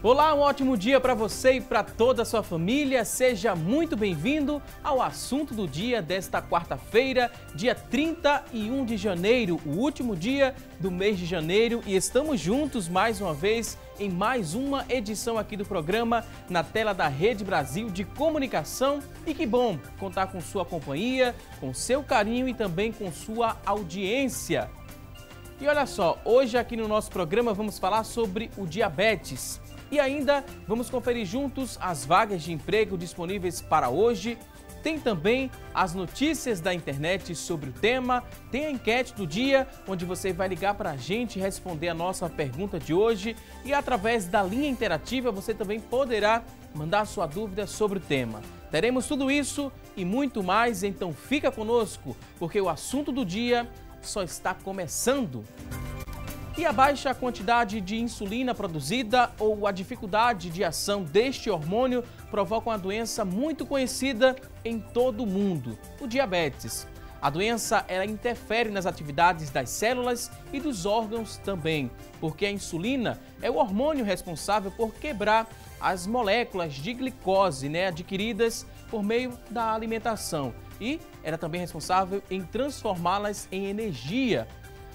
Olá, um ótimo dia para você e para toda a sua família. Seja muito bem-vindo ao assunto do dia desta quarta-feira, dia 31 de janeiro, o último dia do mês de janeiro, e estamos juntos mais uma vez em mais uma edição aqui do programa na tela da Rede Brasil de Comunicação. E que bom contar com sua companhia, com seu carinho e também com sua audiência. E olha só, hoje aqui no nosso programa vamos falar sobre o diabetes. E ainda vamos conferir juntos as vagas de emprego disponíveis para hoje. Tem também as notícias da internet sobre o tema. Tem a enquete do dia, onde você vai ligar para a gente e responder a nossa pergunta de hoje. E através da linha interativa você também poderá mandar sua dúvida sobre o tema. Teremos tudo isso e muito mais, então fica conosco, porque o assunto do dia só está começando. E a baixa quantidade de insulina produzida ou a dificuldade de ação deste hormônio provocam uma doença muito conhecida em todo o mundo, o diabetes. A doença ela interfere nas atividades das células e dos órgãos também, porque a insulina é o hormônio responsável por quebrar as moléculas de glicose, adquiridas por meio da alimentação, e era também responsável em transformá-las em energia.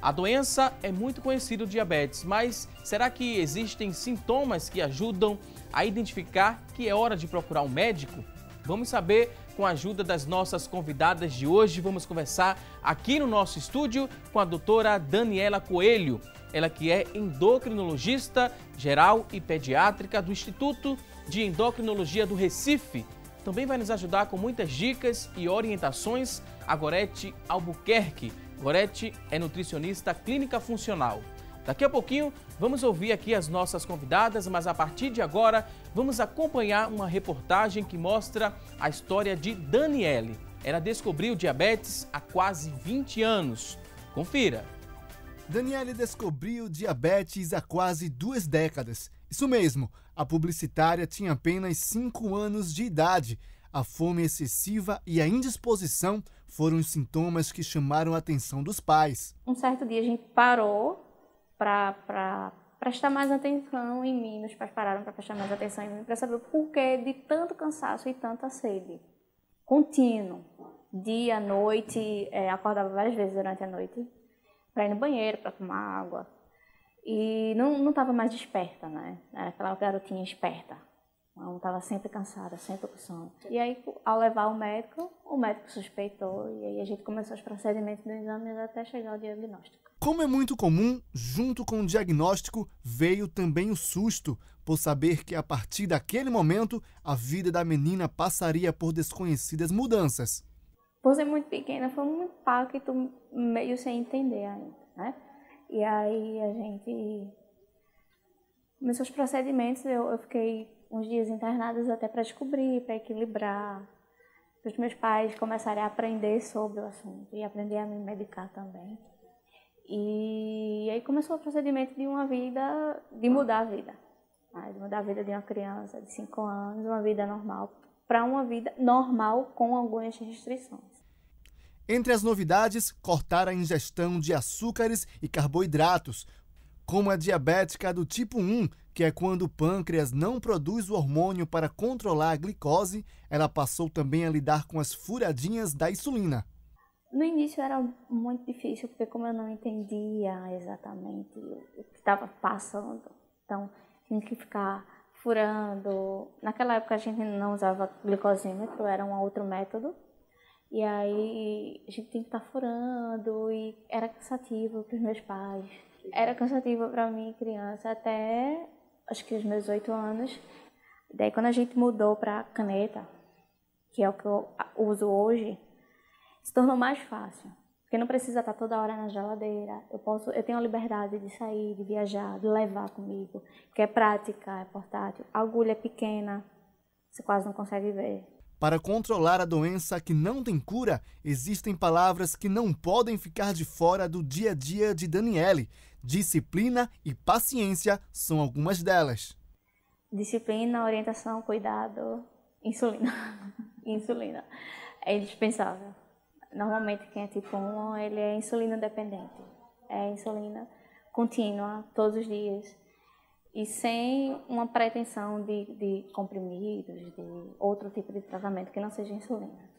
A doença é muito conhecida, o diabetes, mas será que existem sintomas que ajudam a identificar que é hora de procurar um médico? Vamos saber com a ajuda das nossas convidadas de hoje. Vamos conversar aqui no nosso estúdio com a doutora Daniela Coelho, ela que é endocrinologista geral e pediátrica do Instituto de Endocrinologia do Recife. Também vai nos ajudar com muitas dicas e orientações a Gorete Albuquerque. Gorete é nutricionista clínica funcional. Daqui a pouquinho vamos ouvir aqui as nossas convidadas, mas a partir de agora vamos acompanhar uma reportagem que mostra a história de Daniele. Ela descobriu diabetes há quase 20 anos. Confira. Daniele descobriu diabetes há quase 2 décadas. Isso mesmo, a publicitária tinha apenas 5 anos de idade. A fome excessiva e a indisposição foram os sintomas que chamaram a atenção dos pais. Um certo dia a gente parou para prestar mais atenção em mim, os pais pararam para prestar mais atenção em mim, para saber o porquê de tanto cansaço e tanta sede. Contínuo, dia, noite, acordava várias vezes durante a noite, para ir no banheiro, para tomar água. E não estava mais desperta, né? Era aquela garotinha esperta. Eu estava sempre cansada, sempre com sono. E aí, ao levar o médico suspeitou e aí a gente começou os procedimentos do exame até chegar ao diagnóstico. Como é muito comum, junto com o diagnóstico veio também o susto, por saber que a partir daquele momento a vida da menina passaria por desconhecidas mudanças. Por ser muito pequena, foi um impacto meio sem entender ainda, né? E aí a gente começou os procedimentos, eu fiquei uns dias internados até para descobrir, para equilibrar, para os meus pais começarem a aprender sobre o assunto e aprender a me medicar também. E aí começou o procedimento de uma vida, de mudar a vida, né? De mudar a vida de uma criança de 5 anos, uma vida normal, para uma vida normal com algumas restrições. Entre as novidades, cortar a ingestão de açúcares e carboidratos, como a diabética do tipo 1, que é quando o pâncreas não produz o hormônio para controlar a glicose, ela passou também a lidar com as furadinhas da insulina. No início era muito difícil, porque como eu não entendia exatamente o que estava passando, então tinha que ficar furando. Naquela época a gente não usava glicosímetro, era um outro método. E aí a gente tinha que estar furando e era cansativo para os meus pais. Era cansativo para mim, criança, até acho que os meus 8 anos. Daí quando a gente mudou para caneta, que é o que eu uso hoje, se tornou mais fácil. Porque não precisa estar toda hora na geladeira. Eu tenho a liberdade de sair, de viajar, de levar comigo. Que é prática, é portátil. A agulha é pequena, você quase não consegue ver. Para controlar a doença que não tem cura, existem palavras que não podem ficar de fora do dia a dia de Daniele. Disciplina e paciência são algumas delas. Disciplina, orientação, cuidado, insulina. Insulina é indispensável. Normalmente quem é tipo 1, ele é insulina dependente. É insulina contínua, todos os dias. e sem uma pretensão de comprimidos, de outro tipo de tratamento que não seja insulina.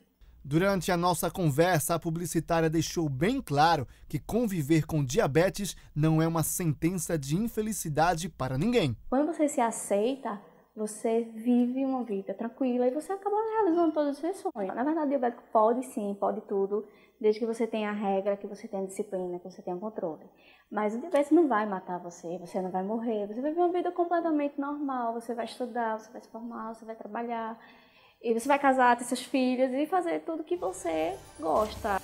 Durante a nossa conversa, a publicitária deixou bem claro que conviver com diabetes não é uma sentença de infelicidade para ninguém. Quando você se aceita, você vive uma vida tranquila e você acaba realizando todos os seus sonhos. Na verdade, o diabético pode sim, pode tudo, desde que você tenha a regra, que você tenha a disciplina, que você tenha o controle. Mas o diabetes não vai matar você não vai morrer, você vai viver uma vida completamente normal, você vai estudar, você vai se formar, você vai trabalhar, e você vai casar, ter seus filhos e fazer tudo que você gosta.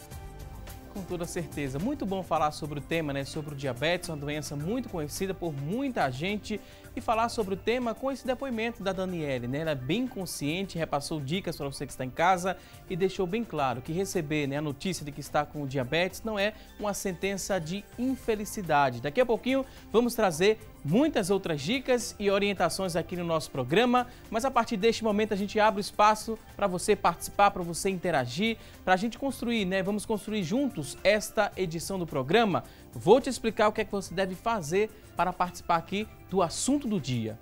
Com toda certeza. Muito bom falar sobre o tema, né? Sobre o diabetes, uma doença muito conhecida por muita gente, e falar sobre o tema com esse depoimento da Daniele, né? Ela é bem consciente, repassou dicas para você que está em casa e deixou bem claro que receber, né, a notícia de que está com diabetes não é uma sentença de infelicidade. Daqui a pouquinho vamos trazer muitas outras dicas e orientações aqui no nosso programa, mas a partir deste momento a gente abre o espaço para você participar, para você interagir, para a gente construir, né? Vamos construir juntos esta edição do programa. Vou te explicar o que é que você deve fazer para participar aqui do assunto do dia.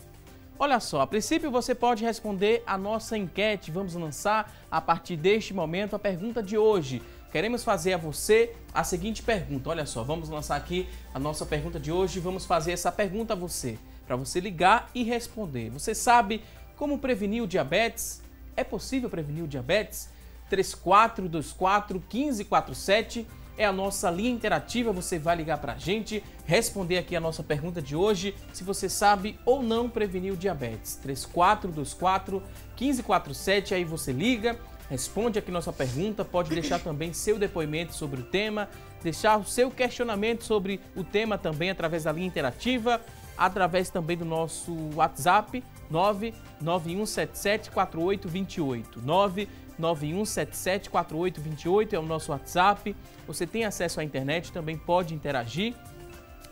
Olha só, a princípio você pode responder a nossa enquete. Vamos lançar a partir deste momento a pergunta de hoje. Queremos fazer a você a seguinte pergunta. Olha só, vamos lançar aqui a nossa pergunta de hoje. Vamos fazer essa pergunta a você, para você ligar e responder. Você sabe como prevenir o diabetes? É possível prevenir o diabetes? 3424-1547 é a nossa linha interativa. Você vai ligar para a gente, responder aqui a nossa pergunta de hoje, se você sabe ou não prevenir o diabetes. 3424-1547, aí você liga, responde aqui nossa pergunta, pode deixar também seu depoimento sobre o tema, deixar o seu questionamento sobre o tema também através da linha interativa, através também do nosso WhatsApp 991774828. 991774828 é o nosso WhatsApp. Você tem acesso à internet, também pode interagir.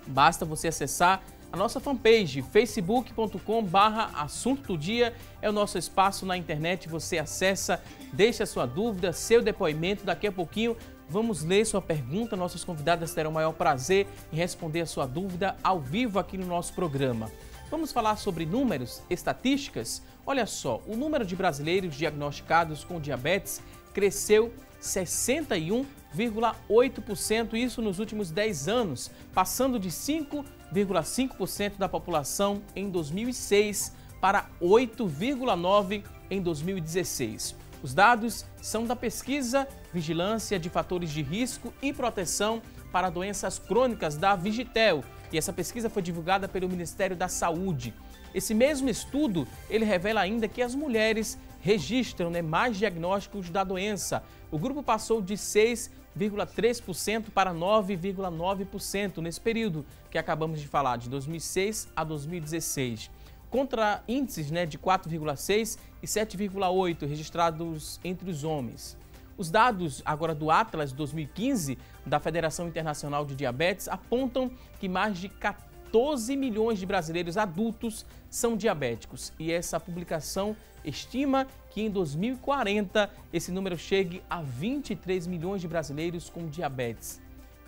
Basta você acessar a nossa fanpage, facebook.com/assunto do dia, é o nosso espaço na internet. Você acessa, deixa a sua dúvida, seu depoimento. Daqui a pouquinho vamos ler sua pergunta. Nossas convidadas terão o maior prazer em responder a sua dúvida ao vivo aqui no nosso programa. Vamos falar sobre números, estatísticas. Olha só, o número de brasileiros diagnosticados com diabetes cresceu 61,8%, isso nos últimos 10 anos, passando de 5,5% da população em 2006 para 8,9% em 2016. Os dados são da pesquisa Vigilância de Fatores de Risco e Proteção para Doenças Crônicas da Vigitel, e essa pesquisa foi divulgada pelo Ministério da Saúde. Esse mesmo estudo, ele revela ainda que as mulheres registram, né, mais diagnósticos da doença. O grupo passou de 6,3% para 9,9% nesse período que acabamos de falar, de 2006 a 2016. Contra índices, né, de 4,6% e 7,8% registrados entre os homens. Os dados agora do Atlas 2015 da Federação Internacional de Diabetes apontam que mais de 14 milhões de brasileiros adultos são diabéticos. E essa publicação estima que em 2040 esse número chegue a 23 milhões de brasileiros com diabetes.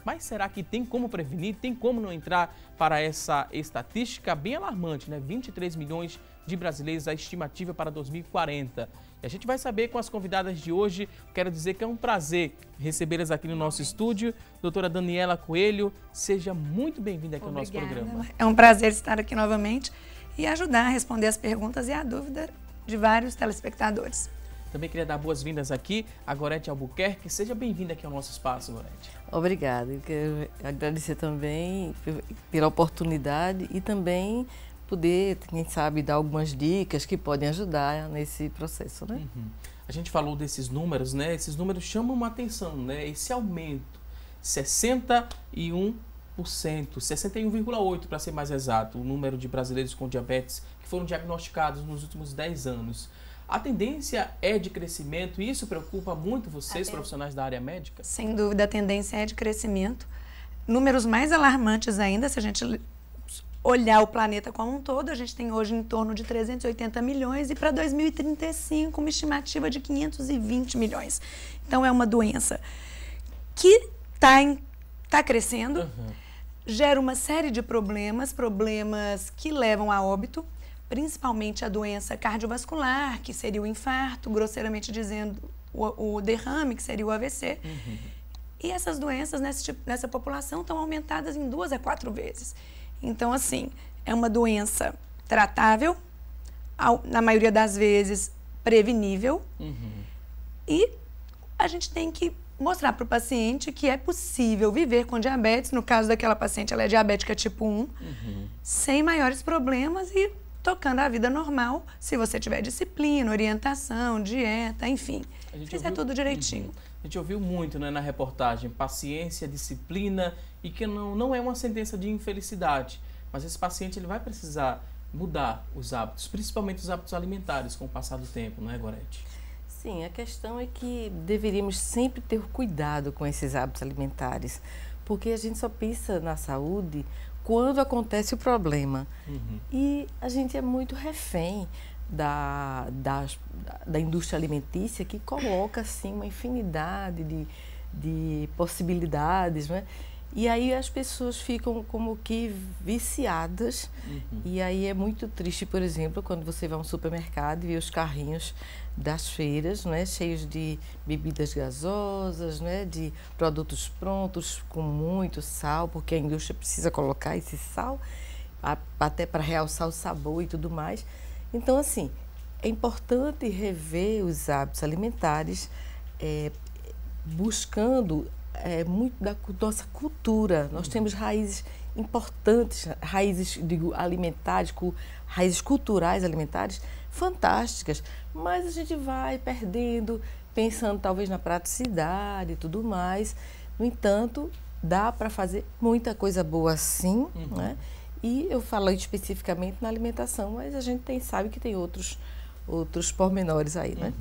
Mas será que tem como prevenir? Tem como não entrar para essa estatística bem alarmante, né? 23 milhões de brasileiros, a estimativa para 2040. E a gente vai saber com as convidadas de hoje. Quero dizer que é um prazer recebê-las aqui no nosso estúdio. Doutora Daniela Coelho, seja muito bem-vinda aqui ao nosso programa. É um prazer estar aqui novamente e ajudar a responder as perguntas e a dúvida de vários telespectadores. Também queria dar boas-vindas aqui a Gorete Albuquerque. Seja bem-vinda aqui ao nosso espaço, Gorete. Obrigada. Eu quero agradecer também pela oportunidade e também poder, quem sabe, dar algumas dicas que podem ajudar nesse processo, né? Uhum. A gente falou desses números, né? Esses números chamam uma atenção, né? Esse aumento, 61,8% para ser mais exato, o número de brasileiros com diabetes que foram diagnosticados nos últimos 10 anos. A tendência é de crescimento e isso preocupa muito vocês, profissionais da área médica? Sem dúvida, a tendência é de crescimento. Números mais alarmantes ainda, se a gente olhar o planeta como um todo, a gente tem hoje em torno de 380 milhões e para 2035 uma estimativa de 520 milhões. Então é uma doença que está crescendo. gera uma série de problemas que levam a óbito, principalmente a doença cardiovascular, que seria o infarto, grosseiramente dizendo, o derrame, que seria o AVC. E essas doenças nessa população estão aumentadas em 2 a 4 vezes. Então, assim, é uma doença tratável, na maioria das vezes prevenível, e a gente tem que mostrar para o paciente que é possível viver com diabetes. No caso daquela paciente, ela é diabética tipo 1, sem maiores problemas e tocando a vida normal, se você tiver disciplina, orientação, dieta, enfim. Fizer tudo direitinho. A gente ouviu muito, né, na reportagem, paciência, disciplina, e que não é uma sentença de infelicidade, mas esse paciente ele vai precisar mudar os hábitos, principalmente os hábitos alimentares com o passar do tempo, não é, Gorete? Sim, a questão é que deveríamos sempre ter cuidado com esses hábitos alimentares, porque a gente só pensa na saúde quando acontece o problema. E a gente é muito refém da indústria alimentícia, que coloca assim uma infinidade de possibilidades, né? E aí as pessoas ficam como que viciadas. E aí é muito triste, por exemplo, quando você vai a um supermercado e vê os carrinhos das feiras, né, cheios de bebidas gasosas, né, de produtos prontos com muito sal, porque a indústria precisa colocar esse sal até para realçar o sabor e tudo mais. Então, assim, é importante rever os hábitos alimentares, buscando muito da nossa cultura. Nós temos raízes importantes, raízes, digo, alimentares, raízes culturais alimentares fantásticas, mas a gente vai perdendo, pensando talvez na praticidade e tudo mais. No entanto, dá para fazer muita coisa boa sim, né? E eu falo especificamente na alimentação, mas a gente sabe que tem outros pormenores aí, né?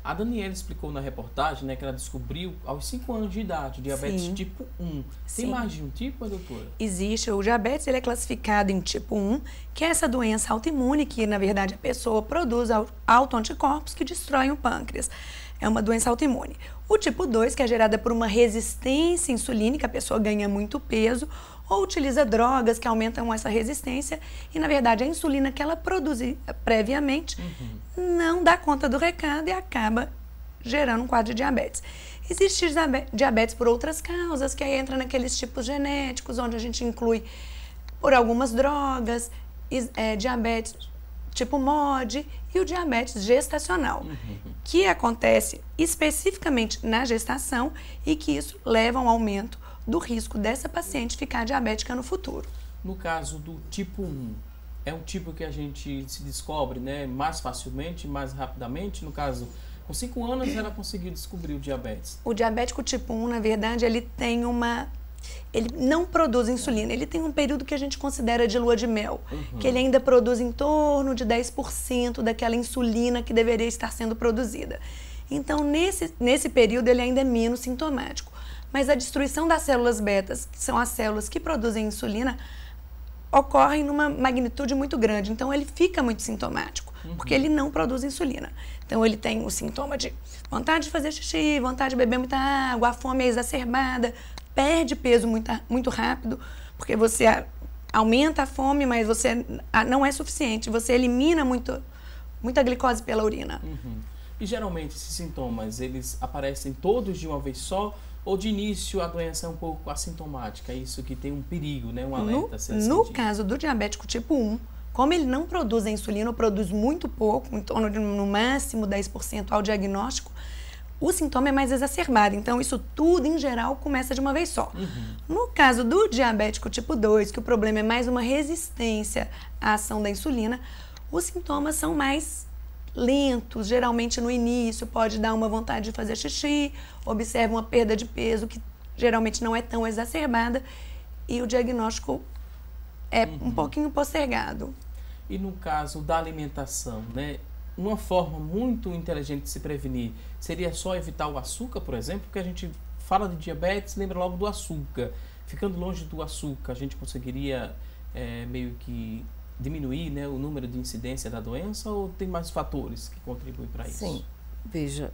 A Daniela explicou na reportagem, né, que ela descobriu aos 5 anos de idade, diabetes tipo 1. Tem mais de um tipo, doutora? Existe. O diabetes ele é classificado em tipo 1, que é essa doença autoimune, que na verdade a pessoa produz autoanticorpos que destroem o pâncreas. É uma doença autoimune. O tipo 2, que é gerada por uma resistência insulínica, a pessoa ganha muito peso ou utiliza drogas que aumentam essa resistência e, na verdade, a insulina que ela produz previamente não dá conta do recado e acaba gerando um quadro de diabetes. Existe diabetes por outras causas, que aí entra naqueles tipos genéticos, onde a gente inclui por algumas drogas, diabetes tipo MOD e o diabetes gestacional, que acontece especificamente na gestação e que isso leva a um aumento do risco dessa paciente ficar diabética no futuro. No caso do tipo 1, é um tipo que a gente se descobre, né, mais facilmente, mais rapidamente? No caso, com 5 anos ela conseguiu descobrir o diabetes. O diabético tipo 1, na verdade, ele não produz insulina. Ele tem um período que a gente considera de lua de mel, que ele ainda produz em torno de 10% daquela insulina que deveria estar sendo produzida. Então, nesse período, ele ainda é menos sintomático. Mas a destruição das células betas, que são as células que produzem insulina, ocorre numa magnitude muito grande. Então, ele fica muito sintomático, porque ele não produz insulina. Então, ele tem o sintoma de vontade de fazer xixi, vontade de beber muita água, a fome é exacerbada, perde peso muito rápido, porque você aumenta a fome, mas você não é suficiente. Você elimina muita glicose pela urina. E, geralmente, esses sintomas, eles aparecem todos de uma vez só? Ou de início a doença é um pouco assintomática? É isso que tem um perigo, né? Um alerta a ser acendido. No caso do diabético tipo 1, como ele não produz a insulina, ou produz muito pouco, em torno de no máximo 10% ao diagnóstico, o sintoma é mais exacerbado. Então, isso tudo, em geral, começa de uma vez só. No caso do diabético tipo 2, que o problema é mais uma resistência à ação da insulina, os sintomas são mais lentos, geralmente no início pode dar uma vontade de fazer xixi, observa uma perda de peso que geralmente não é tão exacerbada e o diagnóstico é um pouquinho postergado. E no caso da alimentação, né? Uma forma muito inteligente de se prevenir seria só evitar o açúcar, por exemplo, porque a gente fala de diabetes, lembra logo do açúcar. Ficando longe do açúcar, a gente conseguiria meio que diminuir, né, o número de incidência da doença, ou tem mais fatores que contribuem para isso? Sim, veja,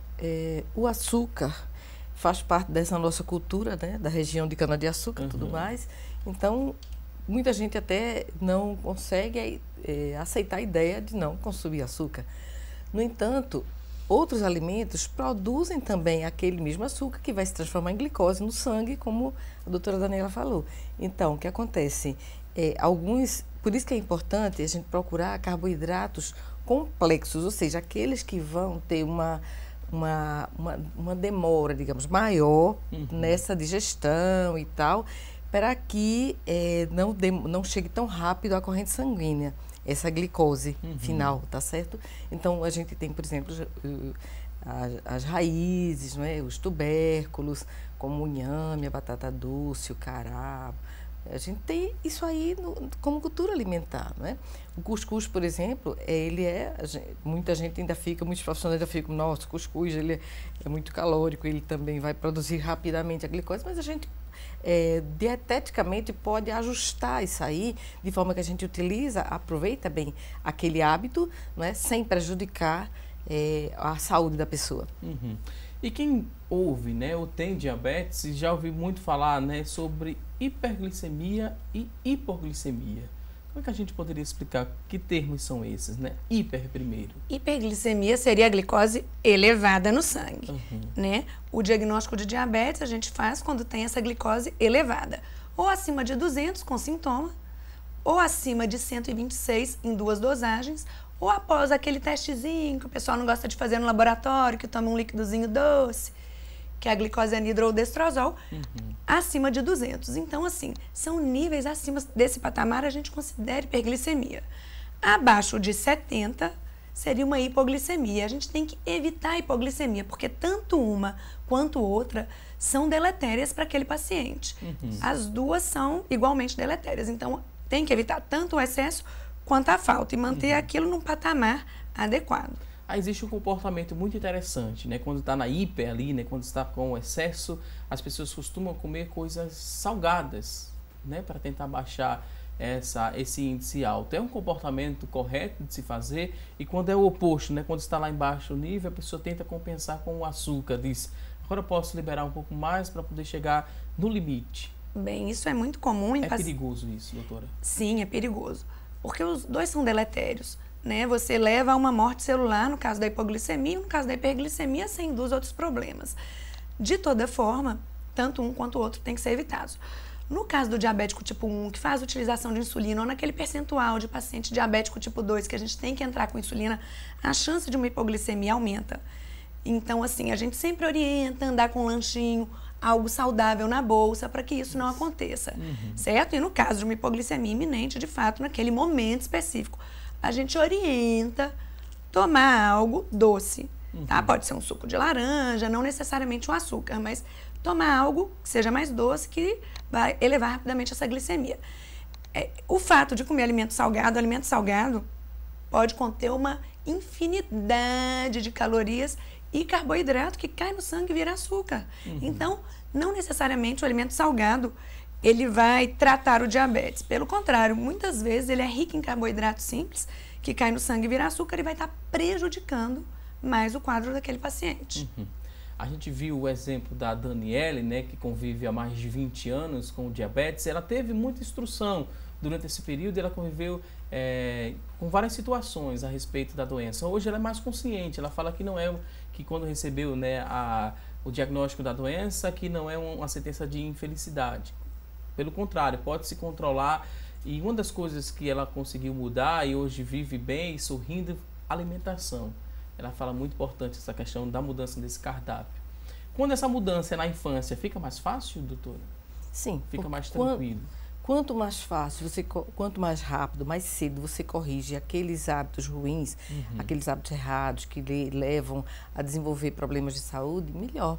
o açúcar faz parte dessa nossa cultura, né, da região de cana-de-açúcar e tudo mais, Então, muita gente até não consegue aceitar a ideia de não consumir açúcar. No entanto, outros alimentos produzem também aquele mesmo açúcar que vai se transformar em glicose no sangue, como a doutora Daniela falou. Então, o que acontece? Por isso que é importante a gente procurar carboidratos complexos, ou seja, aqueles que vão ter uma demora, digamos, maior nessa digestão e tal, para que não chegue tão rápido à corrente sanguínea, essa glicose final, tá certo? Então, a gente tem, por exemplo, as raízes, não é? Os tubérculos, como o inhame, a batata doce, o cará. A gente tem isso aí como cultura alimentar, não é? O cuscuz, por exemplo, muita gente ainda fica, muitos profissionais ainda ficam, nossa, o cuscuz ele é muito calórico, ele também vai produzir rapidamente a glicose, mas a gente dieteticamente pode ajustar isso aí, de forma que a gente aproveita bem aquele hábito, não é? Sem prejudicar a saúde da pessoa. E quem ouve, né, ou tem diabetes, já ouvi muito falar, né, sobre hiperglicemia e hipoglicemia. Como é que a gente poderia explicar que termos são esses, né? Hiper primeiro. Hiperglicemia seria a glicose elevada no sangue, né? O diagnóstico de diabetes a gente faz quando tem essa glicose elevada, ou acima de 200 com sintoma, ou acima de 126 em 2 dosagens, ou após aquele testezinho que o pessoal não gosta de fazer no laboratório, que toma um líquidozinho doce, que é a glicose anidrodestrozol, acima de 200. Então, assim, são níveis acima desse patamar, a gente considera hiperglicemia. Abaixo de 70 seria uma hipoglicemia. A gente tem que evitar a hipoglicemia, porque tanto uma quanto outra são deletérias para aquele paciente. As duas são igualmente deletérias. Então, tem que evitar tanto o excesso quanto a falta e manter aquilo num patamar adequado. Existe um comportamento muito interessante, né? Quando está na hiper ali, né? Quando está com excesso, as pessoas costumam comer coisas salgadas, né? Para tentar baixar esse índice alto. É um comportamento correto de se fazer, e quando é o oposto, né? Quando está lá embaixo o nível, a pessoa tenta compensar com o açúcar, diz, agora eu posso liberar um pouco mais para poder chegar no limite. Bem, isso é muito comum. É perigoso isso, doutora? Sim, é perigoso, porque os dois são deletérios, né? Você leva a uma morte celular, no caso da hipoglicemia, no caso da hiperglicemia, você induz outros problemas. De toda forma, tanto um quanto o outro tem que ser evitados. No caso do diabético tipo 1, que faz utilização de insulina, ou naquele percentual de paciente diabético tipo 2, que a gente tem que entrar com insulina, a chance de uma hipoglicemia aumenta. Então, assim, a gente sempre orienta a andar com um lanchinho, algo saudável na bolsa, para que isso não aconteça, certo? E no caso de uma hipoglicemia iminente, de fato, naquele momento específico, a gente orienta tomar algo doce, tá? Pode ser um suco de laranja, não necessariamente um açúcar, mas tomar algo que seja mais doce, que vai elevar rapidamente essa glicemia. O fato de comer alimento salgado pode conter uma infinidade de calorias e carboidrato que cai no sangue e vira açúcar. Então, não necessariamente o alimento salgado ele vai tratar o diabetes. Pelo contrário, muitas vezes ele é rico em carboidrato simples, que cai no sangue e vira açúcar e vai estar prejudicando mais o quadro daquele paciente. A gente viu o exemplo da Daniele, né, que convive há mais de 20 anos com o diabetes. Ela teve muita instrução durante esse período, ela conviveu com várias situações a respeito da doença. Hoje ela é mais consciente, ela fala que não é, que quando recebeu, né, o diagnóstico da doença, que não é uma sentença de infelicidade. Pelo contrário, pode se controlar, e uma das coisas que ela conseguiu mudar e hoje vive bem, sorrindo, alimentação. Ela fala muito importante essa questão da mudança desse cardápio. Quando essa mudança é na infância, fica mais fácil, doutora? Sim. Fica mais tranquilo? Quanto mais fácil, quanto mais rápido, mais cedo você corrige aqueles hábitos ruins, aqueles hábitos errados que levam a desenvolver problemas de saúde, melhor.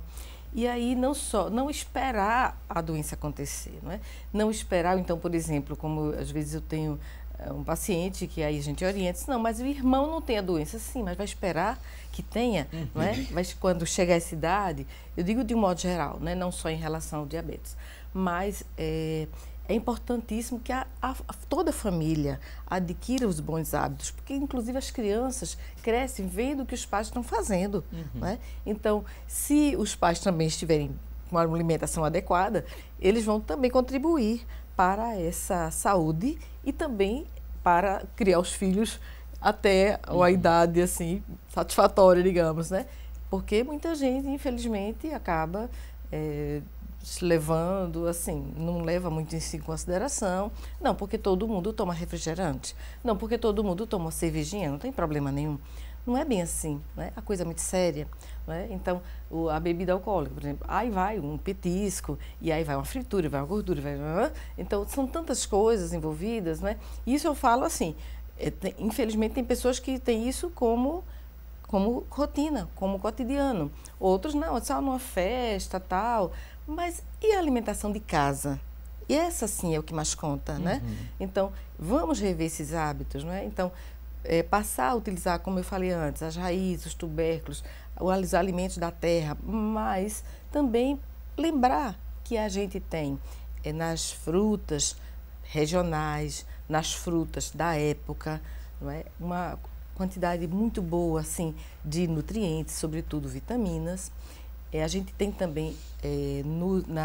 E aí não esperar a doença acontecer, não é? Não esperar, então, por exemplo, como às vezes eu tenho um paciente que aí a gente orienta, não, mas o irmão não tem a doença, sim, mas vai esperar que tenha, não é? Mas quando chegar a essa idade, eu digo de um modo geral, né? Não só em relação ao diabetes, mas é importantíssimo que toda a família adquira os bons hábitos, porque inclusive as crianças crescem vendo o que os pais estão fazendo, não é? Então, se os pais também estiverem com uma alimentação adequada, eles vão também contribuir para essa saúde e também para criar os filhos até a idade assim satisfatória, digamos, né? Porque muita gente, infelizmente, acaba se levando, assim, não leva muito isso em consideração. Não, porque todo mundo toma refrigerante. Não, porque todo mundo toma cervejinha, não tem problema nenhum. Não é bem assim, né? A coisa é muito séria, né? Então, a bebida alcoólica, por exemplo, aí vai um petisco, e aí vai uma fritura, vai uma gordura, vai... Então, são tantas coisas envolvidas, né? Isso eu falo assim, infelizmente tem pessoas que têm isso como rotina, como cotidiano. Outros não, só numa festa, tal. Mas e a alimentação de casa? E essa sim é o que mais conta, né? Então, vamos rever esses hábitos, não é? Então, passar a utilizar, como eu falei antes, as raízes, os tubérculos, os alimentos da terra, mas também lembrar que a gente tem nas frutas regionais, nas frutas da época, não é? Uma quantidade muito boa assim, de nutrientes, sobretudo vitaminas. A gente tem também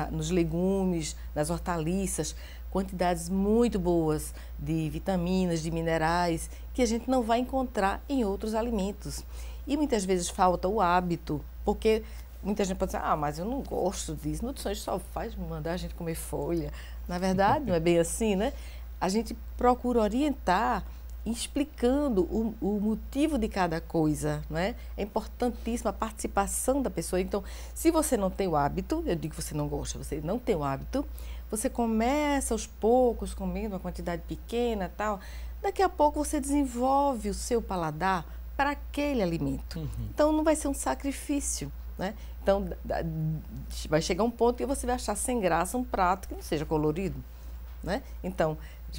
nos legumes, nas hortaliças, quantidades muito boas de vitaminas, de minerais, que a gente não vai encontrar em outros alimentos. E muitas vezes falta o hábito, porque muita gente pode dizer, mas eu não gosto disso, nutrições só faz mandar a gente comer folha. Na verdade, não é bem assim, né? A gente procura orientar explicando o motivo de cada coisa, não é? É importantíssima a participação da pessoa. Então, se você não tem o hábito, eu digo que você não gosta, você não tem o hábito, você começa aos poucos, comendo uma quantidade pequena, tal. Daqui a pouco você desenvolve o seu paladar para aquele alimento. Então, não vai ser um sacrifício, né? Então, vai chegar um ponto que você vai achar sem graça um prato que não seja colorido, né? Então,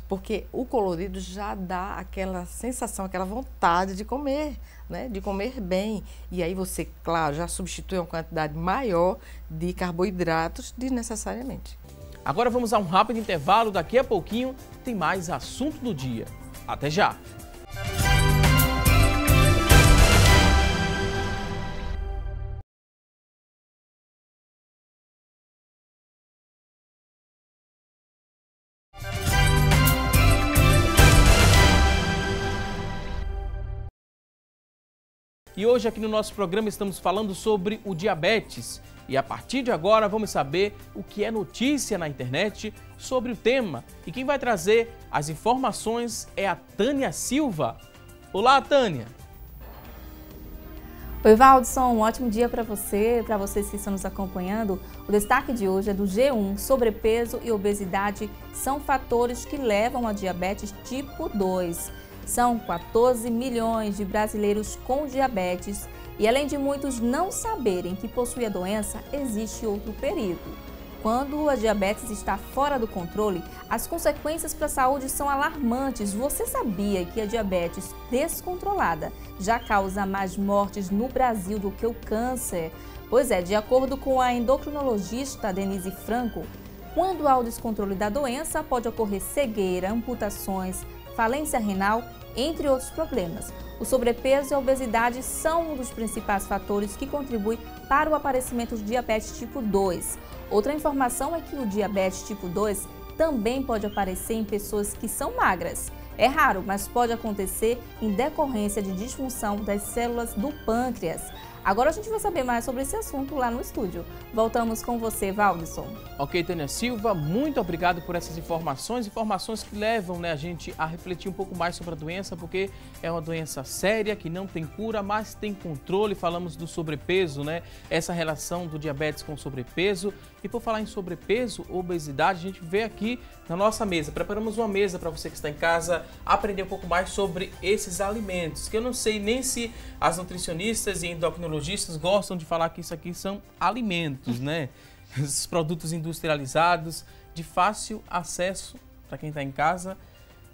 porque o colorido já dá aquela sensação, aquela vontade de comer, né? De comer bem. E aí você, claro, já substitui uma quantidade maior de carboidratos desnecessariamente. Agora vamos a um rápido intervalo, daqui a pouquinho tem mais assunto do dia. Até já! E hoje aqui no nosso programa estamos falando sobre o diabetes. E a partir de agora vamos saber o que é notícia na internet sobre o tema. E quem vai trazer as informações é a Tânia Silva. Olá, Tânia! Oi, Valdson, um ótimo dia para vocês que estão nos acompanhando. O destaque de hoje é do G1. Sobrepeso e obesidade são fatores que levam a diabetes tipo 2. São 14 milhões de brasileiros com diabetes e, além de muitos não saberem que possui a doença, existe outro perigo. Quando a diabetes está fora do controle, as consequências para a saúde são alarmantes. Você sabia que a diabetes descontrolada já causa mais mortes no Brasil do que o câncer? Pois é, de acordo com a endocrinologista Denise Franco, quando há o descontrole da doença, pode ocorrer cegueira, amputações, falência renal, entre outros problemas. O sobrepeso e a obesidade são um dos principais fatores que contribuem para o aparecimento de diabetes tipo 2. Outra informação é que o diabetes tipo 2 também pode aparecer em pessoas que são magras. É raro, mas pode acontecer em decorrência de disfunção das células do pâncreas. Agora a gente vai saber mais sobre esse assunto lá no estúdio. Voltamos com você, Valdson. Ok, Tânia Silva, muito obrigado por essas informações que levam a gente a refletir um pouco mais sobre a doença, porque é uma doença séria, que não tem cura, mas tem controle. Falamos do sobrepeso, né? Essa relação do diabetes com o sobrepeso. E por falar em sobrepeso, obesidade, a gente vê aqui na nossa mesa. Preparamos uma mesa para você que está em casa aprender um pouco mais sobre esses alimentos, que eu não sei nem se as nutricionistas e endocrinologistas gostam de falar que isso aqui são alimentos, né? Esses produtos industrializados, de fácil acesso para quem está em casa.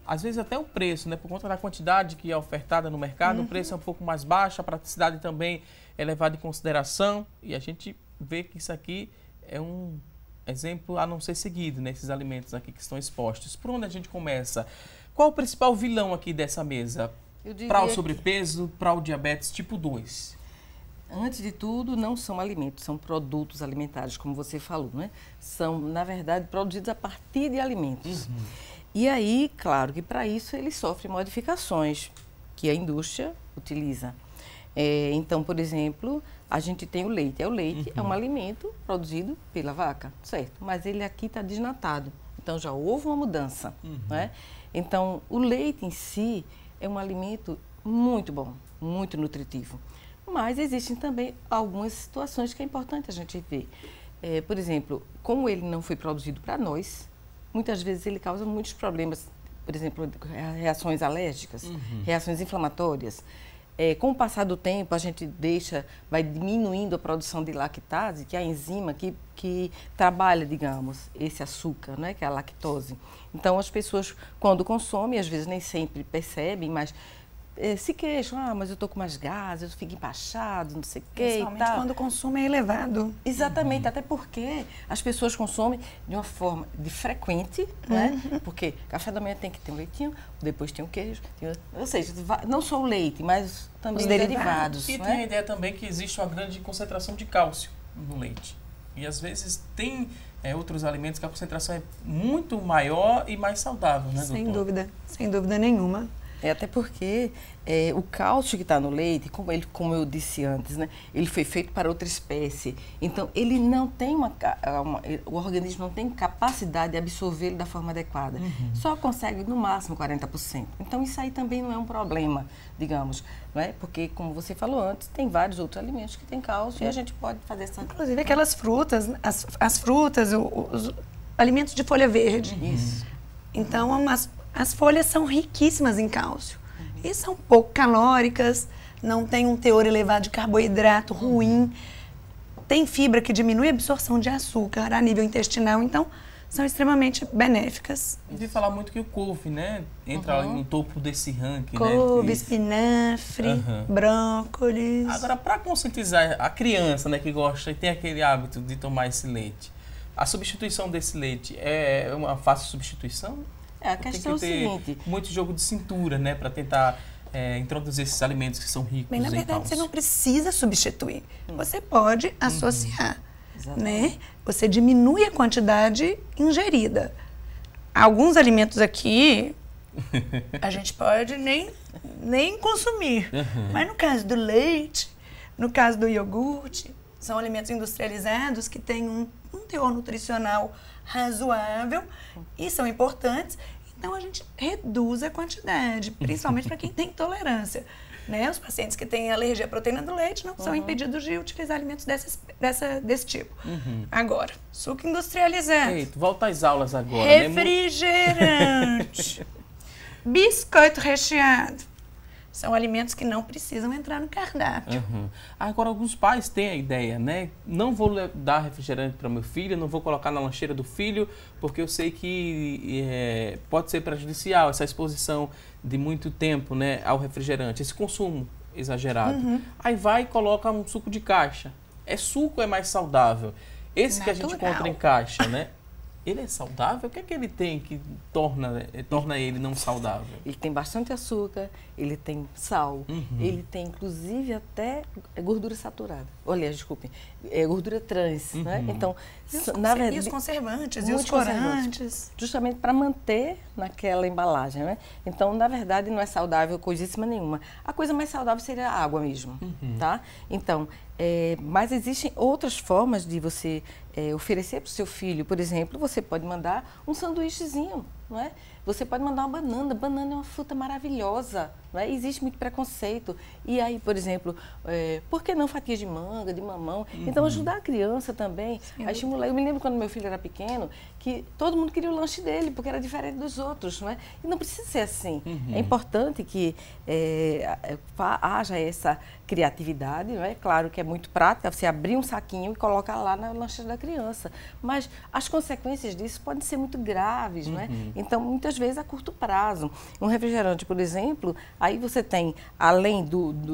Às vezes até o preço, né? Por conta da quantidade que é ofertada no mercado, o preço é um pouco mais baixo, a praticidade também é levada em consideração. E a gente vê que isso aqui é um exemplo a não ser seguido, né? Esses alimentos aqui que estão expostos. Por onde a gente começa? Qual o principal vilão aqui dessa mesa? Para o sobrepeso, para o diabetes tipo 2? Antes de tudo, não são alimentos, são produtos alimentares, como você falou, né? São, na verdade, produzidos a partir de alimentos. E aí, claro que para isso ele sofre modificações que a indústria utiliza. Então, por exemplo, a gente tem o leite. O leite é um alimento produzido pela vaca, certo? Mas ele aqui está desnatado. Então, já houve uma mudança, né? Então, o leite em si é um alimento muito bom, muito nutritivo. Mas existem também algumas situações que é importante a gente ver. Por exemplo, como ele não foi produzido para nós, muitas vezes ele causa muitos problemas, por exemplo, reações alérgicas, reações inflamatórias. Com o passar do tempo, a gente vai diminuindo a produção de lactase, que é a enzima que trabalha, digamos, esse açúcar, né, que é a lactose. Então, as pessoas, quando consomem, às vezes nem sempre percebem, mas se queixam, mas eu estou com mais gases, eu fico empachado, não sei o quê e tal. Principalmente quando o consumo é elevado. Exatamente, até porque as pessoas consomem de uma forma frequente, né? Porque café da manhã tem que ter um leitinho, depois tem o queijo, ou seja, não só o leite, mas também os derivados. E né? tem a ideia também que existe uma grande concentração de cálcio no leite. E às vezes tem outros alimentos que a concentração é muito maior e mais saudável, né, doutor? Sem dúvida nenhuma. Até porque o cálcio que está no leite, como eu disse antes, né, ele foi feito para outra espécie. Então, ele não tem o organismo não tem capacidade de absorver ele da forma adequada. Só consegue, no máximo, 40%. Então, isso aí também não é um problema, digamos. Não é? Porque, como você falou antes, tem vários outros alimentos que têm cálcio e a gente pode fazer essa... Inclusive, aquelas frutas, as frutas, os alimentos de folha verde. Isso. Então, as folhas são riquíssimas em cálcio e são pouco calóricas, não tem um teor elevado de carboidrato ruim, tem fibra que diminui a absorção de açúcar a nível intestinal, então são extremamente benéficas. Eu vi falar muito que o couve, né, entra no topo desse ranking, couve, né? espinafre, brócolis. Agora, para conscientizar a criança, né, que gosta e tem aquele hábito de tomar esse leite, a substituição desse leite é uma fácil substituição? A questão é o seguinte... muito jogo de cintura, né, para tentar introduzir esses alimentos que são ricos em cálcio. Na verdade, você não precisa substituir. Você pode associar, né? Você diminui a quantidade ingerida. Alguns alimentos aqui, a gente pode nem consumir. Mas no caso do leite, no caso do iogurte, são alimentos industrializados que têm um teor nutricional razoável e são importantes. Então, a gente reduz a quantidade, principalmente para quem tem intolerância. Né? Os pacientes que têm alergia à proteína do leite não são impedidos de utilizar alimentos desse tipo. Agora, suco industrializado. Eita, volta às aulas agora. Refrigerante. Biscoito recheado. São alimentos que não precisam entrar no cardápio. Agora, alguns pais têm a ideia, né? Não vou dar refrigerante para meu filho, não vou colocar na lancheira do filho, porque eu sei que pode ser prejudicial essa exposição de muito tempo, né, ao refrigerante, esse consumo exagerado. Aí vai e coloca um suco de caixa. Suco é mais saudável. Esse que a gente encontra em caixa, né? Ele é saudável? O que é que ele tem que torna ele não saudável? Ele tem bastante açúcar, ele tem sal, ele tem inclusive até gordura saturada. Olha, desculpe, gordura trans, né? Então, na verdade, e os conservantes, e os corantes. Justamente para manter naquela embalagem, né? Então, na verdade, não é saudável coisíssima nenhuma. A coisa mais saudável seria a água mesmo, tá? Então, mas existem outras formas de você oferecer para o seu filho. Por exemplo, você pode mandar um sanduíchezinho, não é? Você pode mandar uma banana. Banana é uma fruta maravilhosa, não é? Existe muito preconceito. E aí, por exemplo, por que não fatias de manga, de mamão? Então, ajudar a criança também a estimular. Eu me lembro quando meu filho era pequeno, que todo mundo queria o lanche dele, porque era diferente dos outros, não é? E não precisa ser assim. É importante que haja essa criatividade, não é? Claro que é muito prática você abrir um saquinho e colocar lá na lancheira da criança. Mas as consequências disso podem ser muito graves, não é? Então, muitas vezes a curto prazo. Um refrigerante, por exemplo, aí você tem, além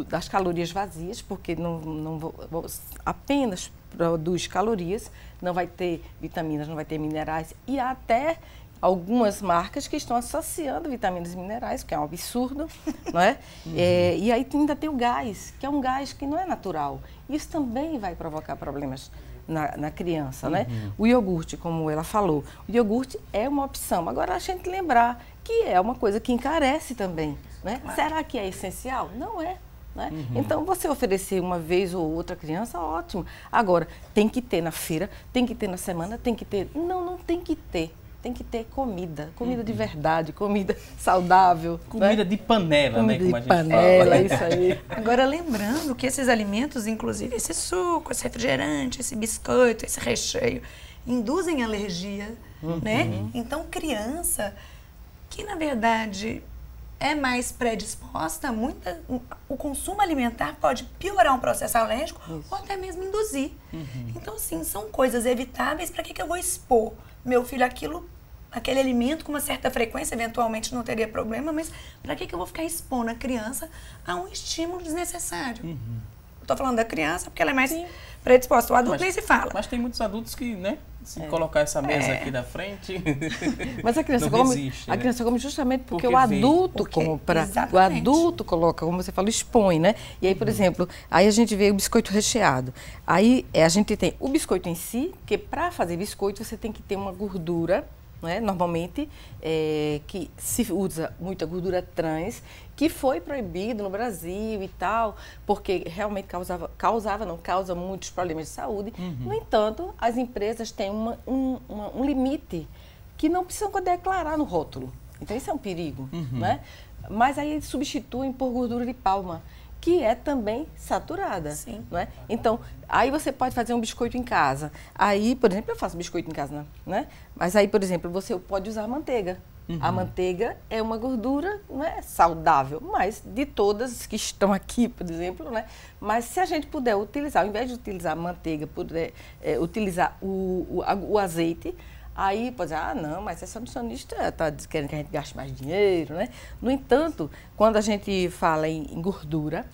das calorias vazias, porque não apenas produz calorias, não vai ter vitaminas, não vai ter minerais e até algumas marcas que estão associando vitaminas e minerais, que é um absurdo, não é? E aí ainda tem o gás, que é um gás que não é natural. Isso também vai provocar problemas na criança, né? O iogurte, como ela falou, o iogurte é uma opção. Agora, a gente lembrar que é uma coisa que encarece também, né? Será que é essencial? Não é. Né? Então, você oferecer uma vez ou outra criança, ótimo. Agora, tem que ter na feira, tem que ter na semana, tem que ter... Não tem que ter. Tem que ter comida de verdade, comida saudável. Comida, né? De panela, comida, né? Como de panela, isso aí. Agora, lembrando que esses alimentos, inclusive esse suco, esse refrigerante, esse biscoito, esse recheio, induzem alergia, né? Então, criança que, na verdade, é mais predisposta, o consumo alimentar pode piorar um processo alérgico ou até mesmo induzir. Então, assim, são coisas evitáveis. Para que eu vou expor meu filho aquele alimento com uma certa frequência? Eventualmente não teria problema, mas para que eu vou ficar expondo a criança a um estímulo desnecessário? Estou falando da criança porque ela é mais predisposta. O adulto nem se fala. Mas tem muitos adultos que, né? Se colocar essa mesa aqui na frente, mas a criança come justamente porque o adulto compra, o adulto coloca, como você falou, expõe, né? E aí, por exemplo, aí a gente vê o biscoito recheado. Aí a gente tem o biscoito em si, que para fazer biscoito você tem que ter uma gordura, né? Normalmente, que se usa muita gordura trans, que foi proibido no Brasil e tal, porque realmente causa muitos problemas de saúde. No entanto, as empresas têm um limite que não precisam declarar no rótulo. Então, isso é um perigo, né? Mas aí eles substituem por gordura de palma, que é também saturada. Sim. Não é? Então, aí você pode fazer um biscoito em casa. Aí, por exemplo, eu faço biscoito em casa, né? Mas aí, por exemplo, você pode usar manteiga. A manteiga é uma gordura, não é, saudável, mas de todas que estão aqui, por exemplo, né? Mas se a gente puder utilizar, ao invés de utilizar a manteiga, puder utilizar o azeite, aí pode dizer, não, mas essa nutricionista está querendo que a gente gaste mais dinheiro, né? No entanto, quando a gente fala em gordura,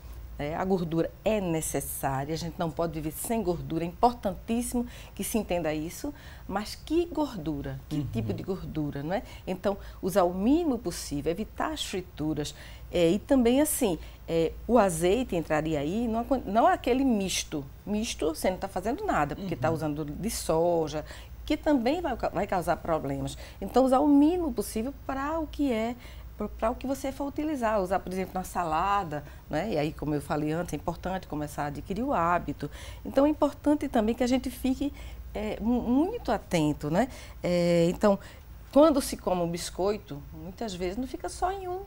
a gordura é necessária, a gente não pode viver sem gordura, é importantíssimo que se entenda isso, mas que gordura, que tipo de gordura, não é? Então, usar o mínimo possível, evitar as frituras, e também assim, o azeite entraria aí, não é aquele misto, você não está fazendo nada, porque está usando de soja, que também vai causar problemas. Então, usar o mínimo possível para o que você for utilizar. Usar, por exemplo, na salada, né? E aí, como eu falei antes, é importante começar a adquirir o hábito. Então, é importante também que a gente fique muito atento, né? Então, quando se come um biscoito, muitas vezes não fica só em um.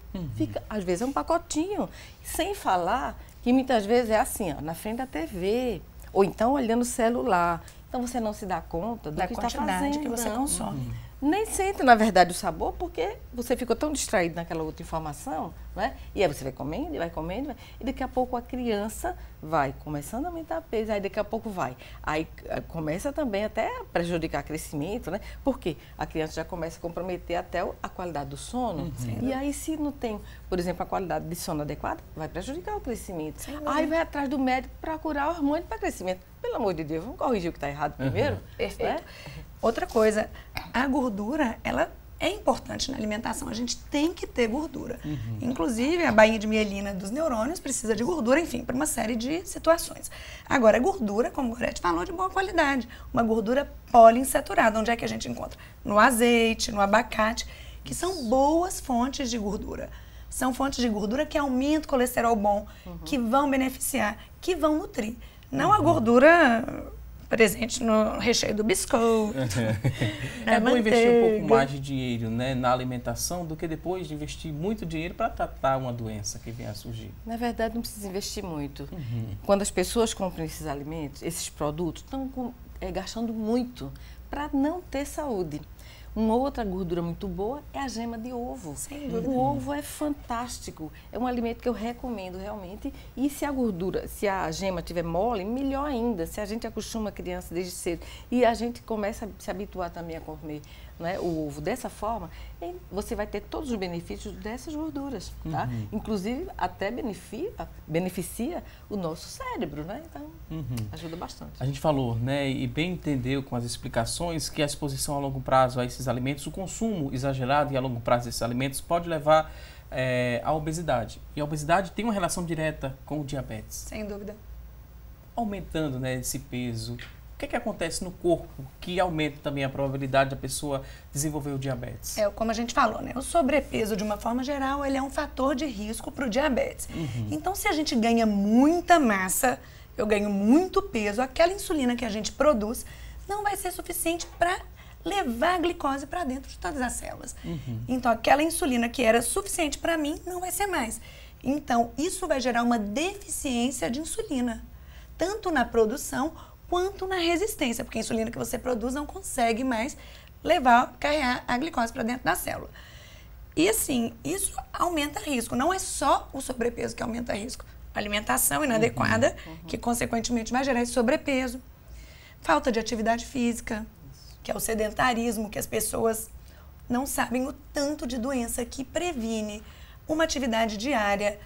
Às vezes é um pacotinho. Sem falar que muitas vezes é assim, ó, na frente da TV, ou então olhando o celular. Então, você não se dá conta do que está fazendo. Que você consome. Nem sente, na verdade, o sabor, porque você ficou tão distraído naquela outra informação, né? E aí você vai comendo, e daqui a pouco a criança vai começando a aumentar peso, aí daqui a pouco vai. Aí começa também até a prejudicar o crescimento, né? Porque a criança já começa a comprometer até a qualidade do sono. E aí, se não tem, por exemplo, a qualidade de sono adequada, vai prejudicar o crescimento. Aí vai atrás do médico para curar hormônio para crescimento. Pelo amor de Deus, vamos corrigir o que está errado primeiro? Perfeito. Outra coisa, a gordura, ela é importante na alimentação. A gente tem que ter gordura. Inclusive, a bainha de mielina dos neurônios precisa de gordura, enfim, para uma série de situações. Agora, a gordura, como o Gorete falou, de boa qualidade. Uma gordura poliinsaturada. Onde é que a gente encontra? No azeite, no abacate, que são boas fontes de gordura. São fontes de gordura que aumentam o colesterol bom, que vão beneficiar, que vão nutrir. Não a gordura presente no recheio do biscoito. É bom investir um pouco mais de dinheiro, né, na alimentação do que depois de investir muito dinheiro para tratar uma doença que venha a surgir. Na verdade, não precisa investir muito. Quando as pessoas compram esses alimentos, esses produtos, estão gastando muito para não ter saúde. Uma outra gordura muito boa é a gema de ovo. Sem dúvida. O ovo é fantástico. É um alimento que eu recomendo realmente. E se a gema estiver mole, melhor ainda. Se a gente acostuma a criança desde cedo e a gente começa a se habituar também a comer né, o ovo dessa forma, você vai ter todos os benefícios dessas gorduras, tá? Inclusive, até beneficia o nosso cérebro, né? Então, ajuda bastante. A gente falou, né, e bem entendeu com as explicações que a exposição a longo prazo a esses alimentos, o consumo exagerado e a longo prazo desses alimentos pode levar à obesidade. E a obesidade tem uma relação direta com o diabetes. Sem dúvida. Aumentando, né, esse peso, o que acontece no corpo que aumenta também a probabilidade da pessoa desenvolver o diabetes? Como a gente falou, né? O sobrepeso, de uma forma geral, ele é um fator de risco para o diabetes. Então, se a gente ganha muita massa, eu ganho muito peso, aquela insulina que a gente produz não vai ser suficiente para levar a glicose para dentro de todas as células. Então, aquela insulina que era suficiente para mim não vai ser mais. Então, isso vai gerar uma deficiência de insulina, tanto na produção quanto na resistência, porque a insulina que você produz não consegue mais carregar a glicose para dentro da célula. E assim, isso aumenta risco. Não é só o sobrepeso que aumenta risco. A alimentação inadequada, que consequentemente vai gerar esse sobrepeso. Falta de atividade física, que é o sedentarismo, que as pessoas não sabem o tanto de doença que previne. Uma atividade diária,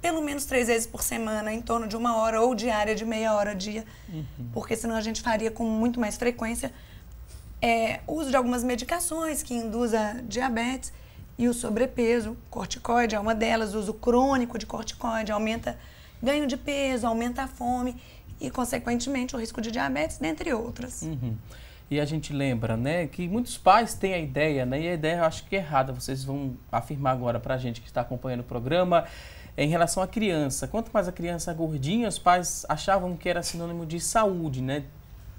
pelo menos 3 vezes por semana, em torno de 1 hora, ou diária de meia hora dia, porque senão a gente faria com muito mais frequência. O uso de algumas medicações que induzem a diabetes e o sobrepeso, corticoide é uma delas, o uso crônico de corticoide aumenta ganho de peso, aumenta a fome e, consequentemente, o risco de diabetes, dentre outras. E a gente lembra, né, que muitos pais têm a ideia, né, e a ideia eu acho que é errada, vocês vão afirmar agora pra gente que está acompanhando o programa, em relação à criança. Quanto mais a criança gordinha, os pais achavam que era sinônimo de saúde, né?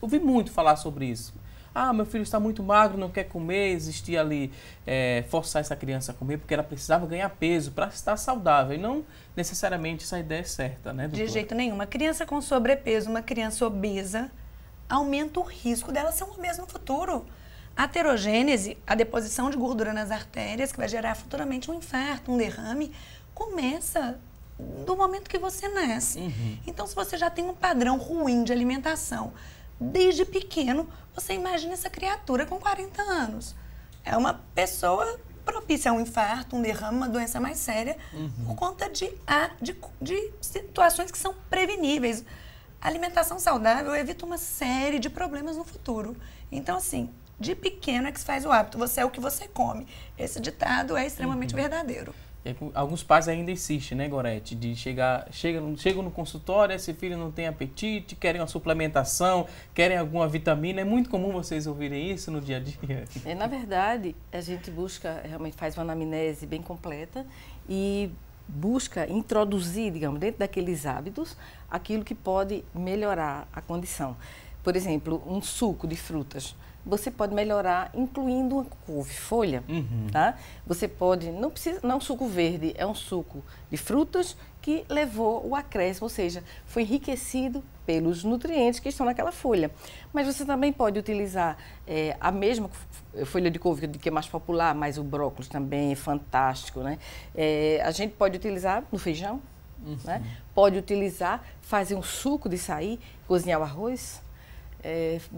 Ouvi muito falar sobre isso. Ah, meu filho está muito magro, não quer comer, existia ali forçar essa criança a comer porque ela precisava ganhar peso para estar saudável. E não necessariamente essa ideia é certa, né, doutora? De jeito nenhum. Uma criança com sobrepeso, uma criança obesa, aumenta o risco dela ser uma obesa no futuro. A aterogênese, a deposição de gordura nas artérias, que vai gerar futuramente um infarto, um derrame, começa do momento que você nasce. Então, se você já tem um padrão ruim de alimentação desde pequeno, você imagina essa criatura com 40 anos. É uma pessoa propícia a um infarto, um derrame, uma doença mais séria, por conta de situações que são preveníveis. A alimentação saudável evita uma série de problemas no futuro. Então, assim, de pequeno é que se faz o hábito. Você é o que você come. Esse ditado é extremamente verdadeiro. Alguns pais ainda insistem, né, Gorete, de chegam no consultório, esse filho não tem apetite, querem uma suplementação, querem alguma vitamina. É muito comum vocês ouvirem isso no dia a dia. Na verdade, a gente busca, realmente faz uma anamnese bem completa e busca introduzir, digamos, dentro daqueles hábitos, aquilo que pode melhorar a condição. Por exemplo, um suco de frutas. Você pode melhorar incluindo uma couve-folha, tá? Você pode, não é um suco verde, é um suco de frutas que levou o acréscimo, ou seja, foi enriquecido pelos nutrientes que estão naquela folha. Mas você também pode utilizar a mesma folha de couve, que é mais popular, mas o brócolis também é fantástico, né? A gente pode utilizar no feijão, né? Pode utilizar, fazer um suco de açaí, cozinhar o arroz,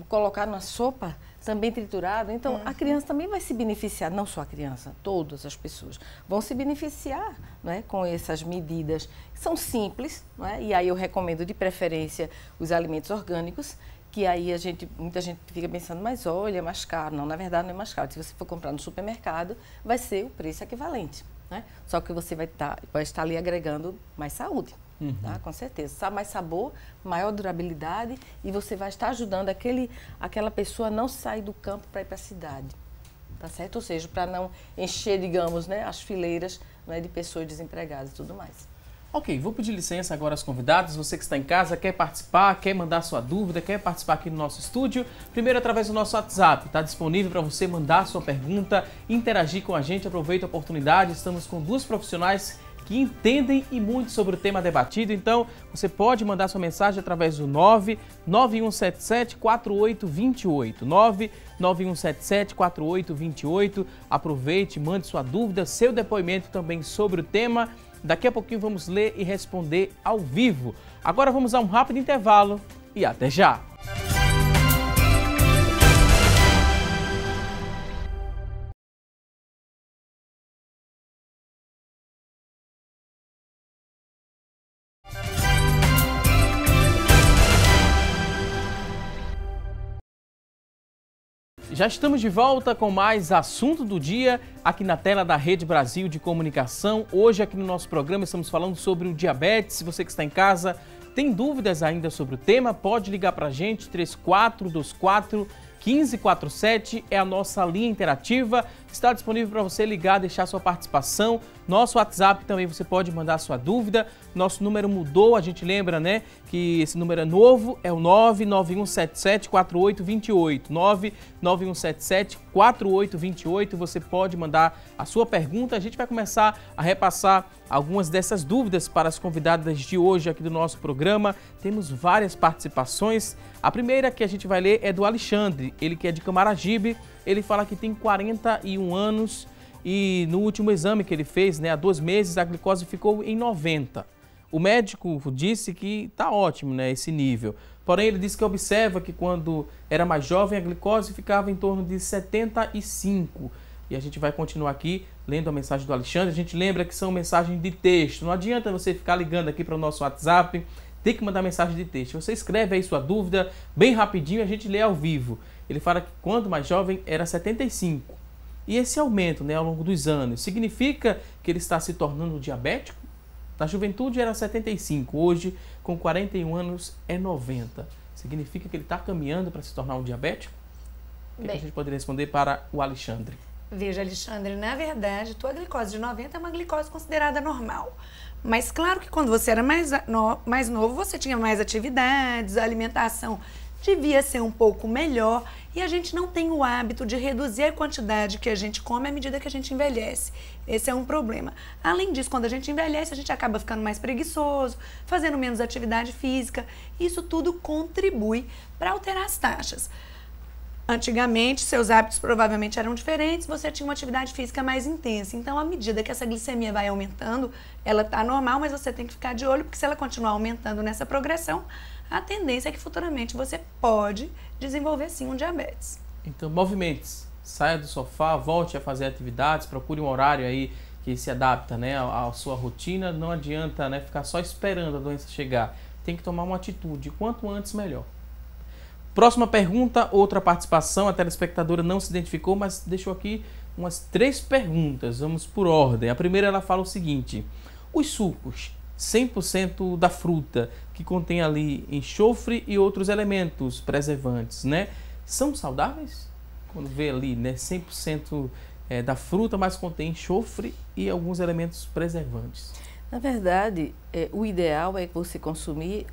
colocar numa sopa também triturado. Então, a criança também vai se beneficiar, não só a criança, todas as pessoas vão se beneficiar, né, com essas medidas que são simples, né? E aí eu recomendo de preferência os alimentos orgânicos, que aí muita gente fica pensando, mas olha, é mais caro. Não, na verdade não é mais caro. Se você for comprar no supermercado, vai ser o preço equivalente, né? Só que você vai estar ali agregando mais saúde. Tá? Com certeza. Mais sabor, maior durabilidade e você vai estar ajudando aquela pessoa a não sair do campo para ir para a cidade. Tá certo? Ou seja, para não encher, digamos, né, as fileiras, né, de pessoas desempregadas e tudo mais. Ok, vou pedir licença agora aos convidados. Você que está em casa, quer participar, quer mandar sua dúvida, quer participar aqui no nosso estúdio, primeiro através do nosso WhatsApp. Está disponível para você mandar sua pergunta, interagir com a gente. Aproveita a oportunidade. Estamos com 2 profissionais que entendem e muito sobre o tema debatido. Então, você pode mandar sua mensagem através do 99177-4828. 99177-4828. Aproveite, mande sua dúvida, seu depoimento também sobre o tema. Daqui a pouquinho vamos ler e responder ao vivo. Agora vamos a um rápido intervalo e até já! Já estamos de volta com mais assunto do dia aqui na tela da Rede Brasil de Comunicação. Hoje aqui no nosso programa estamos falando sobre o diabetes. Se você que está em casa tem dúvidas ainda sobre o tema, pode ligar para a gente, 3424-1547 é a nossa linha interativa. Está disponível para você ligar, deixar sua participação. Nosso WhatsApp também você pode mandar sua dúvida. Nosso número mudou, a gente lembra, né, que esse número é novo, é o 99177-4828. 99177-4828. Você pode mandar a sua pergunta. A gente vai começar a repassar algumas dessas dúvidas para as convidadas de hoje aqui do nosso programa. Temos várias participações. A primeira que a gente vai ler é do Alexandre, ele que é de Camaragibe. Ele fala que tem 41 anos e no último exame que ele fez, né, há 2 meses, a glicose ficou em 90. O médico disse que está ótimo, né, esse nível. Porém, ele disse que observa que quando era mais jovem, a glicose ficava em torno de 75. E a gente vai continuar aqui lendo a mensagem do Alexandre. A gente lembra que são mensagens de texto. Não adianta você ficar ligando aqui para o nosso WhatsApp. Tem que mandar mensagem de texto. Você escreve aí sua dúvida bem rapidinho e a gente lê ao vivo. Ele fala que quando mais jovem era 75. E esse aumento, né, ao longo dos anos, significa que ele está se tornando diabético? Na juventude era 75, hoje com 41 anos é 90. Significa que ele está caminhando para se tornar um diabético? O que a gente poderia responder para o Alexandre? Veja, Alexandre, na verdade, tua glicose de 90 é uma glicose considerada normal. Mas claro que quando você era mais novo, você tinha mais atividades, a alimentação devia ser um pouco melhor e a gente não tem o hábito de reduzir a quantidade que a gente come à medida que a gente envelhece. Esse é um problema. Além disso, quando a gente envelhece, a gente acaba ficando mais preguiçoso, fazendo menos atividade física. Isso tudo contribui para alterar as taxas. Antigamente, seus hábitos provavelmente eram diferentes, você tinha uma atividade física mais intensa. Então, à medida que essa glicemia vai aumentando, ela está normal, mas você tem que ficar de olho, porque se ela continuar aumentando nessa progressão, a tendência é que futuramente você pode desenvolver sim um diabetes. Então, movimentos. Saia do sofá, volte a fazer atividades, procure um horário aí que se adapta, né, à sua rotina. Não adianta, né, ficar só esperando a doença chegar. Tem que tomar uma atitude. Quanto antes, melhor. Próxima pergunta, outra participação. A telespectadora não se identificou, mas deixou aqui umas 3 perguntas. Vamos por ordem. A primeira, ela fala o seguinte: os sucos 100% da fruta, que contém ali enxofre e outros elementos preservantes, né, são saudáveis? Quando vê ali, né, 100% da fruta, mas contém enxofre e alguns elementos preservantes. Na verdade, o ideal é você consumir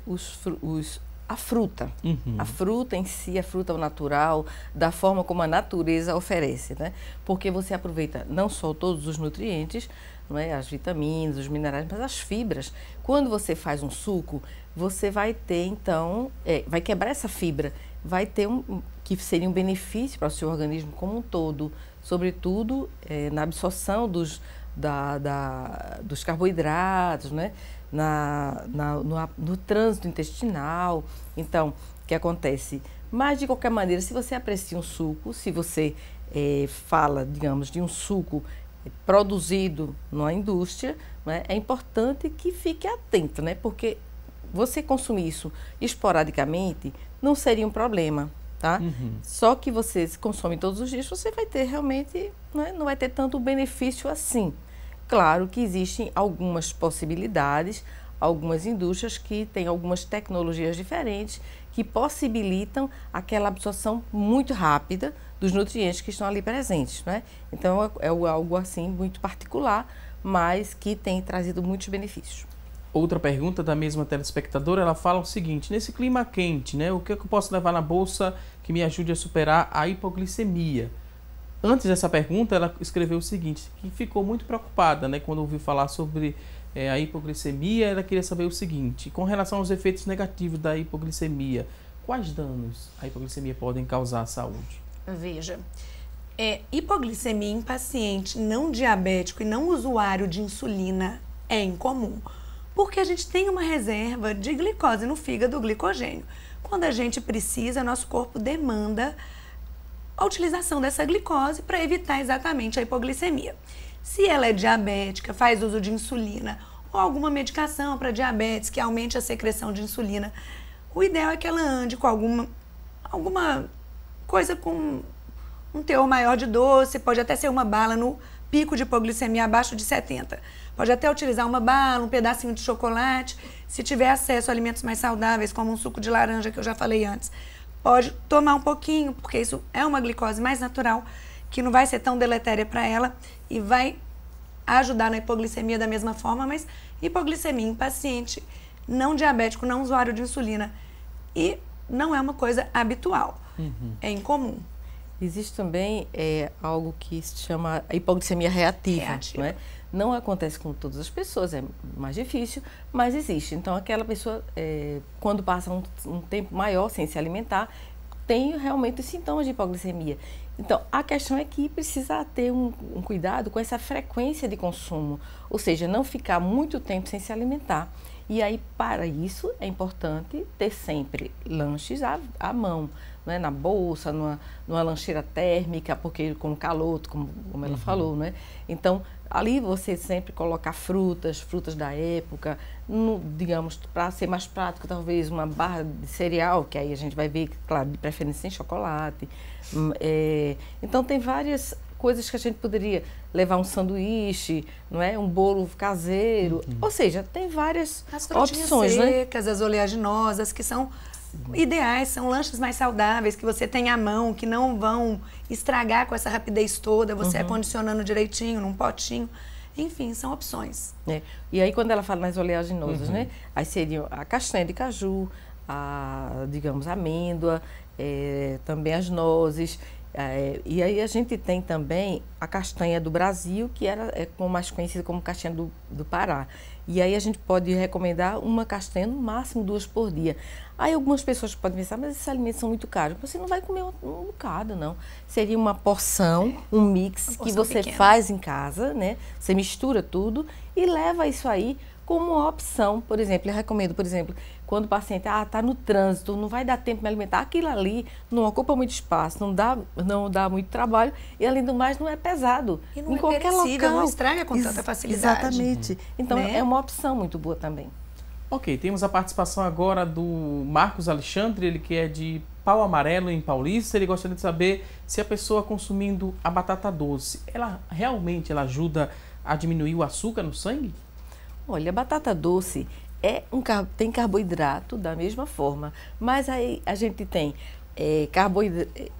a fruta. A fruta em si, a fruta natural, da forma como a natureza oferece, né? Porque você aproveita não só todos os nutrientes, não é? As vitaminas, os minerais, mas as fibras. Quando você faz um suco, você vai ter, então, vai quebrar essa fibra, vai ter que seria um benefício para o seu organismo como um todo, sobretudo na absorção dos carboidratos, né? No trânsito intestinal. Então, o que acontece? Mas, de qualquer maneira, se você aprecia um suco, se você fala, digamos, de um suco produzido na indústria, né, é importante que fique atento, né? Porque você consumir isso esporadicamente não seria um problema, tá? Só que você se consome todos os dias, você vai ter realmente, né, não vai ter tanto benefício assim. Claro que existem algumas possibilidades, algumas indústrias que têm algumas tecnologias diferentes que possibilitam aquela absorção muito rápida dos nutrientes que estão ali presentes, né? Então, é algo assim muito particular, mas que tem trazido muitos benefícios. Outra pergunta da mesma telespectadora, ela fala o seguinte: nesse clima quente, né, o que eu posso levar na bolsa que me ajude a superar a hipoglicemia? Antes dessa pergunta, ela escreveu o seguinte, que ficou muito preocupada, né, quando ouviu falar sobre a hipoglicemia. Ela queria saber o seguinte: com relação aos efeitos negativos da hipoglicemia, quais danos a hipoglicemia podem causar à saúde? Veja, hipoglicemia em paciente não diabético e não usuário de insulina é incomum, porque a gente tem uma reserva de glicose no fígado, glicogênio. Quando a gente precisa, nosso corpo demanda a utilização dessa glicose para evitar exatamente a hipoglicemia. Se ela é diabética, faz uso de insulina ou alguma medicação para diabetes que aumente a secreção de insulina, o ideal é que ela ande com alguma coisa com um teor maior de doce, pode até ser uma bala no pico de hipoglicemia abaixo de 70. Pode até utilizar uma bala, um pedacinho de chocolate. Se tiver acesso a alimentos mais saudáveis, como um suco de laranja, que eu já falei antes, pode tomar um pouquinho, porque isso é uma glicose mais natural, que não vai ser tão deletéria para ela e vai ajudar na hipoglicemia da mesma forma, mas hipoglicemia em paciente não diabético, não usuário de insulina. E não é uma coisa habitual, é incomum. Existe também algo que se chama a hipoglicemia reativa. Não é? Não acontece com todas as pessoas, é mais difícil, mas existe. Então, aquela pessoa, quando passa um tempo maior sem se alimentar, tem realmente os sintomas de hipoglicemia. Então, a questão é que precisa ter um cuidado com essa frequência de consumo, ou seja, não ficar muito tempo sem se alimentar. E aí, para isso, é importante ter sempre lanches à mão, não é? Na bolsa, numa lancheira térmica, porque com calor, como ela falou, não é? Então, ali você sempre colocar frutas da época, digamos, para ser mais prático, talvez uma barra de cereal, que aí a gente vai ver, claro, de preferência sem chocolate. Então, tem várias coisas que a gente poderia levar, um sanduíche, não é? Um bolo caseiro, ou seja, tem várias opções, secas, né? As oleaginosas, que são ideais, são lanches mais saudáveis, que você tem à mão, que não vão estragar com essa rapidez toda, você acondicionando direitinho, num potinho. Enfim, são opções. E aí, quando ela fala nas oleaginosas, né? Aí seriam a castanha de caju, digamos, a amêndoa, também as nozes. E aí a gente tem também a castanha do Brasil, que é mais conhecida como castanha do Pará. E aí a gente pode recomendar uma castanha, no máximo 2 por dia. Aí algumas pessoas podem pensar, mas esses alimentos são muito caros. Você não vai comer um bocado, não. Seria uma porção, um mix que você faz em casa, né? Você mistura tudo e leva isso aí como uma opção. Por exemplo, eu recomendo, quando o paciente está no trânsito, não vai dar tempo de me alimentar, aquilo ali não ocupa muito espaço, não dá muito trabalho e, além do mais, não é pesado. E não em qualquer local. Não estraga com tanta facilidade. Exatamente. Então, é uma opção muito boa também. Ok, temos a participação agora do Marcos Alexandre, ele que é de Pau Amarelo, em Paulista. Ele gostaria de saber se a pessoa consumindo a batata doce, ela realmente ajuda a diminuir o açúcar no sangue? Olha, a batata doce tem carboidrato da mesma forma, mas aí a gente tem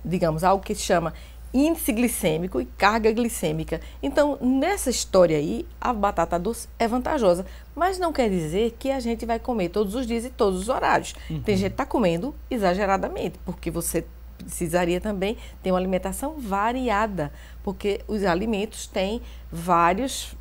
digamos, algo que se chama índice glicêmico e carga glicêmica. Então, nessa história aí, a batata doce é vantajosa, mas não quer dizer que a gente vai comer todos os dias e todos os horários. Tem gente que está comendo exageradamente, porque você precisaria também ter uma alimentação variada, porque os alimentos têm várias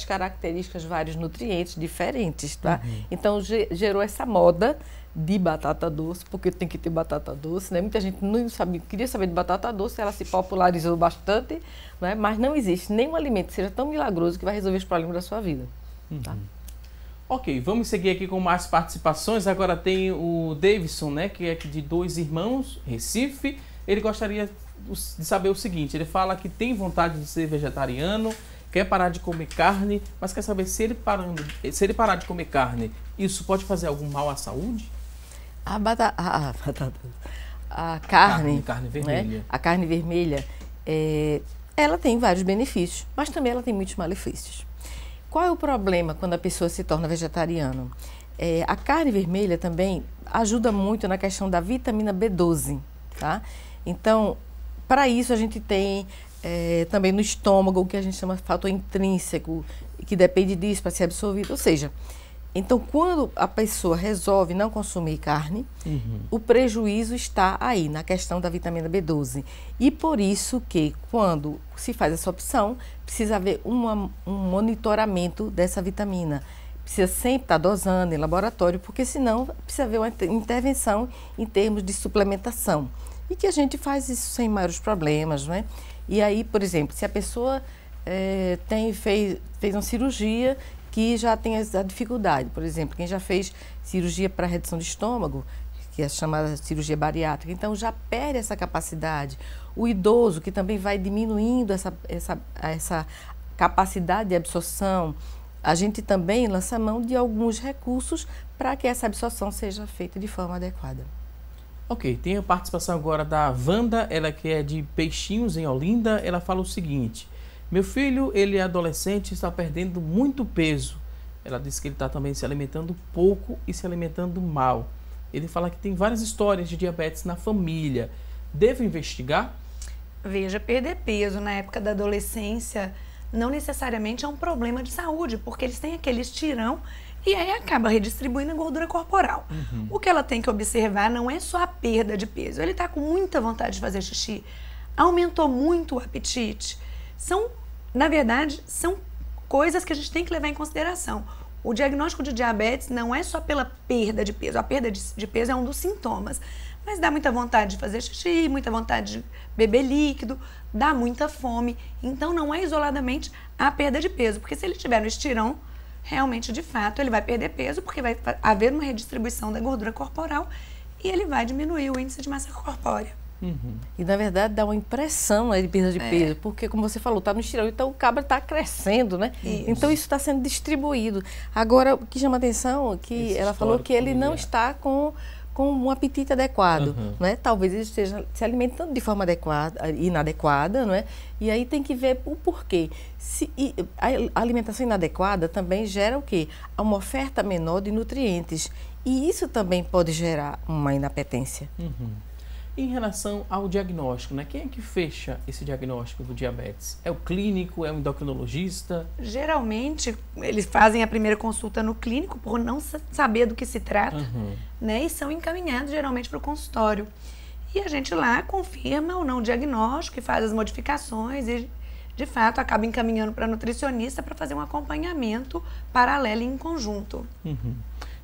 características, vários nutrientes diferentes, tá? Então, gerou essa moda de batata doce, porque tem que ter batata doce, né? Muita gente não queria saber de batata doce, ela se popularizou bastante, né? Mas não existe nenhum alimento que seja tão milagroso que vai resolver os problemas da sua vida. Tá? Ok, vamos seguir aqui com mais participações. Agora tem o Davidson, né? Que é de Dois Irmãos, Recife. Ele gostaria de saber o seguinte, ele fala que tem vontade de ser vegetariano, quer parar de comer carne, mas quer saber se ele parar de comer carne, isso pode fazer algum mal à saúde? A carne vermelha. Né? A carne vermelha, ela tem vários benefícios, mas também ela tem muitos malefícios. Qual é o problema quando a pessoa se torna vegetariano? A carne vermelha também ajuda muito na questão da vitamina B12, tá? Então, para isso a gente tem também no estômago o que a gente chama de fator intrínseco, que depende disso para ser absorvido, ou seja, então quando a pessoa resolve não consumir carne, o prejuízo está aí na questão da vitamina B12. E por isso que quando se faz essa opção, precisa haver um monitoramento dessa vitamina. Precisa sempre estar dosando em laboratório, porque senão precisa haver uma intervenção em termos de suplementação. E que a gente faz isso sem maiores problemas, não é? E aí, por exemplo, se a pessoa fez uma cirurgia que já tem essa dificuldade, por exemplo, quem já fez cirurgia para redução de estômago, que é chamada cirurgia bariátrica, então já perde essa capacidade. O idoso, que também vai diminuindo essa capacidade de absorção, a gente também lança mão de alguns recursos para que essa absorção seja feita de forma adequada. Ok, tem a participação agora da Wanda, ela que é de Peixinhos, em Olinda. Ela fala o seguinte: meu filho, ele é adolescente e está perdendo muito peso. Ela disse que ele está também se alimentando pouco e se alimentando mal. Ele fala que tem várias histórias de diabetes na família. Devo investigar? Veja, perder peso na época da adolescência não necessariamente é um problema de saúde, porque eles têm aquele estirão e aí acaba redistribuindo a gordura corporal. O que ela tem que observar não é só a perda de peso. Ele está com muita vontade de fazer xixi, aumentou muito o apetite. Na verdade, são coisas que a gente tem que levar em consideração. O diagnóstico de diabetes não é só pela perda de peso. A perda de peso é um dos sintomas. Mas dá muita vontade de fazer xixi, muita vontade de beber líquido, dá muita fome. Então não é isoladamente a perda de peso, porque se ele estiver no estirão, realmente, de fato, ele vai perder peso, porque vai haver uma redistribuição da gordura corporal e ele vai diminuir o índice de massa corpórea. E, na verdade, dá uma impressão, né, de perda de peso, porque, como você falou, está no estirão, então o cabra está crescendo, né? Isso. Então, isso está sendo distribuído. Agora, o que chama atenção é que ela falou que ele não está com um apetite adequado, né? Talvez ele esteja se alimentando de forma inadequada, não é? E aí tem que ver o porquê. A alimentação inadequada também gera o quê? Uma oferta menor de nutrientes. E isso também pode gerar uma inapetência. Em relação ao diagnóstico, né? Quem é que fecha esse diagnóstico do diabetes? É o clínico? É o endocrinologista? Geralmente, eles fazem a primeira consulta no clínico por não saber do que se trata, né? E são encaminhados geralmente para o consultório. E a gente lá confirma ou não o diagnóstico e faz as modificações e, de fato, acaba encaminhando para nutricionista para fazer um acompanhamento paralelo e em conjunto.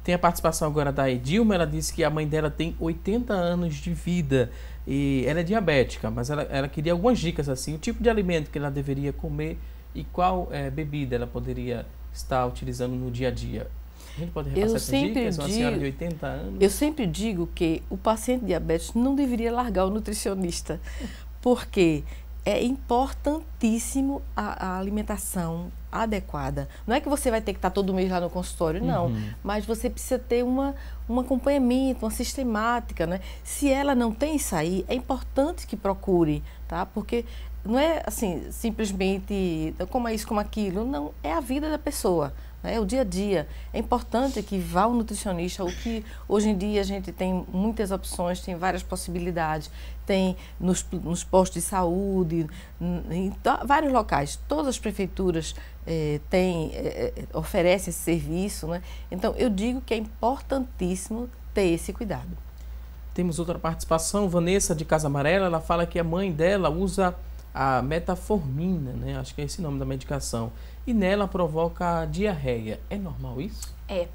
Tem a participação agora da Edilma. Ela disse que a mãe dela tem 80 anos de vida e ela é diabética, mas ela queria algumas dicas, assim, o tipo de alimento que ela deveria comer e qual bebida ela poderia estar utilizando no dia a dia. A gente pode repassar essas dicas? Uma senhora de 80 anos. Eu sempre digo que o paciente diabético não deveria largar o nutricionista, porque é importantíssimo a alimentação adequada. Não é que você vai ter que estar todo mês lá no consultório, não. Mas você precisa ter um acompanhamento, uma sistemática, né? Se ela não tem isso aí, é importante que procure, tá? Porque não é assim, simplesmente como é isso, como aquilo. Não, é a vida da pessoa. É o dia a dia. É importante que vá ao nutricionista, o que hoje em dia a gente tem muitas opções, tem várias possibilidades, tem nos postos de saúde, em vários locais. Todas as prefeituras oferecem esse serviço, né? Então, eu digo que é importantíssimo ter esse cuidado. Temos outra participação, Vanessa de Casa Amarela. Ela fala que a mãe dela usa a metformina, né? Acho que é esse o nome da medicação. E nela provoca diarreia. É normal isso? É.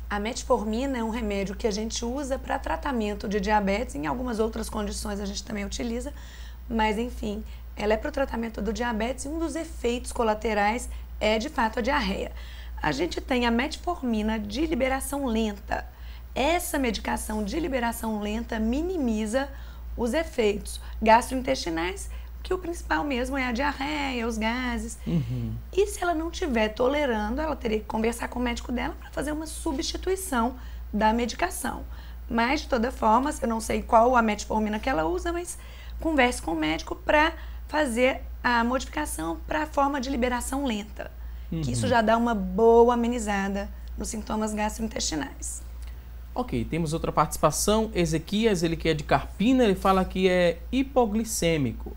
A metformina é um remédio que a gente usa para tratamento de diabetes. Em algumas outras condições a gente também utiliza. Mas, enfim, ela é para o tratamento do diabetes e um dos efeitos colaterais é, de fato, a diarreia. A gente tem a metformina de liberação lenta. Essa medicação de liberação lenta minimiza os efeitos gastrointestinais, que o principal mesmo é a diarreia, os gases. E se ela não estiver tolerando, ela teria que conversar com o médico dela para fazer uma substituição da medicação. Mas, de toda forma, eu não sei qual a metformina que ela usa, mas converse com o médico para fazer a modificação para a forma de liberação lenta. Que isso já dá uma boa amenizada nos sintomas gastrointestinais. Ok, temos outra participação. Ezequias, ele que é de Carpina, ele fala que é hipoglicêmico.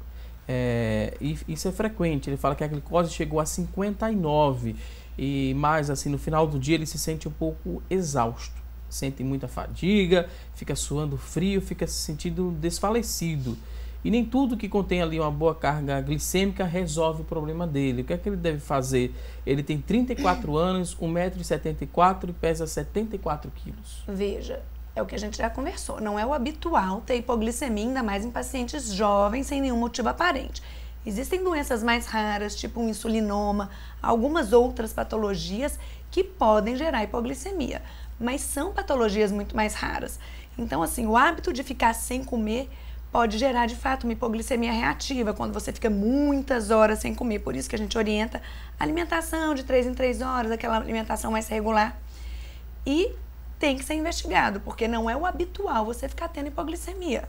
E isso é frequente. Ele fala que a glicose chegou a 59 e mais assim, no final do dia ele se sente um pouco exausto, sente muita fadiga, fica suando frio, fica se sentindo desfalecido. E nem tudo que contém ali uma boa carga glicêmica resolve o problema dele. O que é que ele deve fazer? Ele tem 34 anos, 1,74 m e pesa 74 quilos. Veja, é o que a gente já conversou. Não é o habitual ter hipoglicemia, ainda mais em pacientes jovens, sem nenhum motivo aparente. Existem doenças mais raras, tipo um insulinoma, algumas outras patologias que podem gerar hipoglicemia, mas são patologias muito mais raras. Então, assim, o hábito de ficar sem comer pode gerar, de fato, uma hipoglicemia reativa, quando você fica muitas horas sem comer. Por isso que a gente orienta a alimentação de 3 em 3 horas, aquela alimentação mais regular. E tem que ser investigado, porque não é o habitual você ficar tendo hipoglicemia.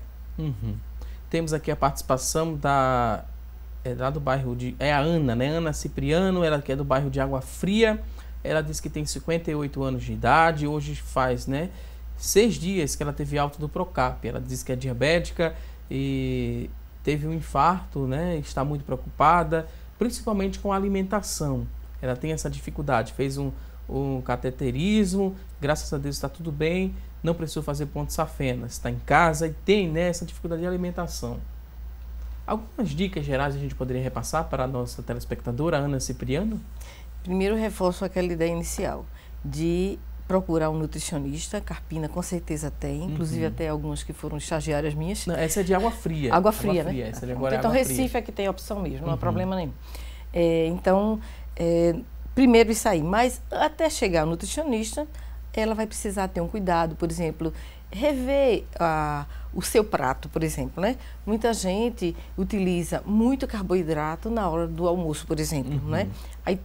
Temos aqui a participação lá do bairro é a Ana, né? Ana Cipriano, ela que é do bairro de Água Fria. Ela diz que tem 58 anos de idade, hoje faz, né, 6 dias que ela teve alta do Procap. Ela diz que é diabética e teve um infarto, né? Está muito preocupada, principalmente com a alimentação. Ela tem essa dificuldade, fez um cateterismo, graças a Deus está tudo bem, não precisou fazer ponto safena, está em casa e tem, né, essa dificuldade de alimentação. Algumas dicas gerais a gente poderia repassar para a nossa telespectadora, Ana Cipriano? Primeiro, reforço aquela ideia inicial de procurar um nutricionista. Carpina com certeza tem, inclusive até algumas que foram estagiárias minhas. Não, essa é de Água Fria. Água Fria, né? Essa agora então, é Água Recife Fria. é que tem a opção mesmo, não há problema nenhum. Primeiro isso aí, mas até chegar ao nutricionista, ela vai precisar ter um cuidado, por exemplo, rever o seu prato, por exemplo, né? Muita gente utiliza muito carboidrato na hora do almoço, por exemplo, né? Aí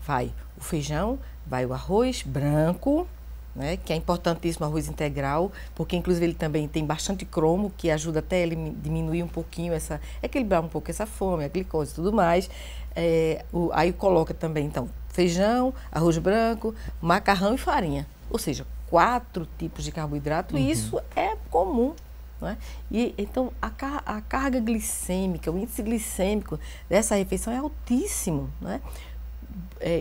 vai o feijão, vai o arroz branco, né? Que é importantíssimo, arroz integral, porque inclusive ele também tem bastante cromo, que ajuda até ele diminuir um pouquinho equilibrar um pouco essa fome, a glicose e tudo mais. Aí coloca também, então, feijão, arroz branco, macarrão e farinha. Ou seja, 4 tipos de carboidrato, e isso é comum. Né? E, então, a carga glicêmica, o índice glicêmico dessa refeição é altíssimo. Né?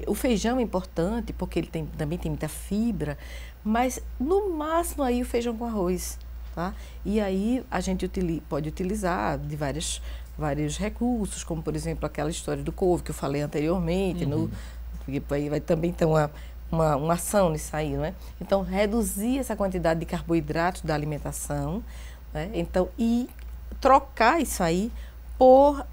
O feijão é importante, porque ele também tem muita fibra, mas no máximo aí o feijão com arroz. Tá? E aí a gente pode utilizar de vários recursos, como por exemplo aquela história do couve que eu falei anteriormente, aí vai também ter uma ação nisso aí, né? Então, reduzir essa quantidade de carboidratos da alimentação, né? Então, e trocar isso aí por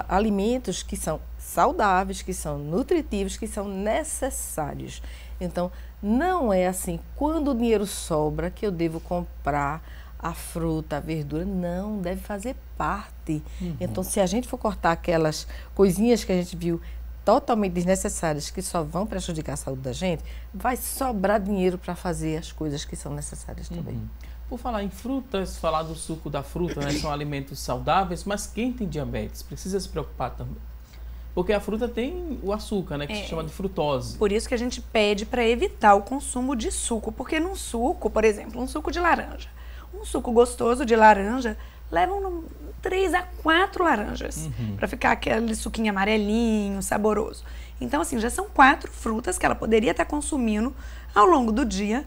alimentos que são saudáveis, que são nutritivos, que são necessários. Então, não é assim, quando o dinheiro sobra, que eu devo comprar a fruta, a verdura. Não, deve fazer parte. Então, se a gente for cortar aquelas coisinhas que a gente viu totalmente desnecessárias, que só vão prejudicar a saúde da gente, vai sobrar dinheiro para fazer as coisas que são necessárias também. Por falar em frutas, falar do suco da fruta, né? São alimentos saudáveis, mas quem tem diabetes precisa se preocupar também. Porque a fruta tem o açúcar, né? Que se chama de frutose. Por isso que a gente pede para evitar o consumo de suco. Porque num suco, por exemplo, um suco de laranja. Um suco gostoso de laranja leva 3 a 4 laranjas. Para ficar aquele suquinho amarelinho, saboroso. Então, assim, já são 4 frutas que ela poderia estar consumindo ao longo do dia,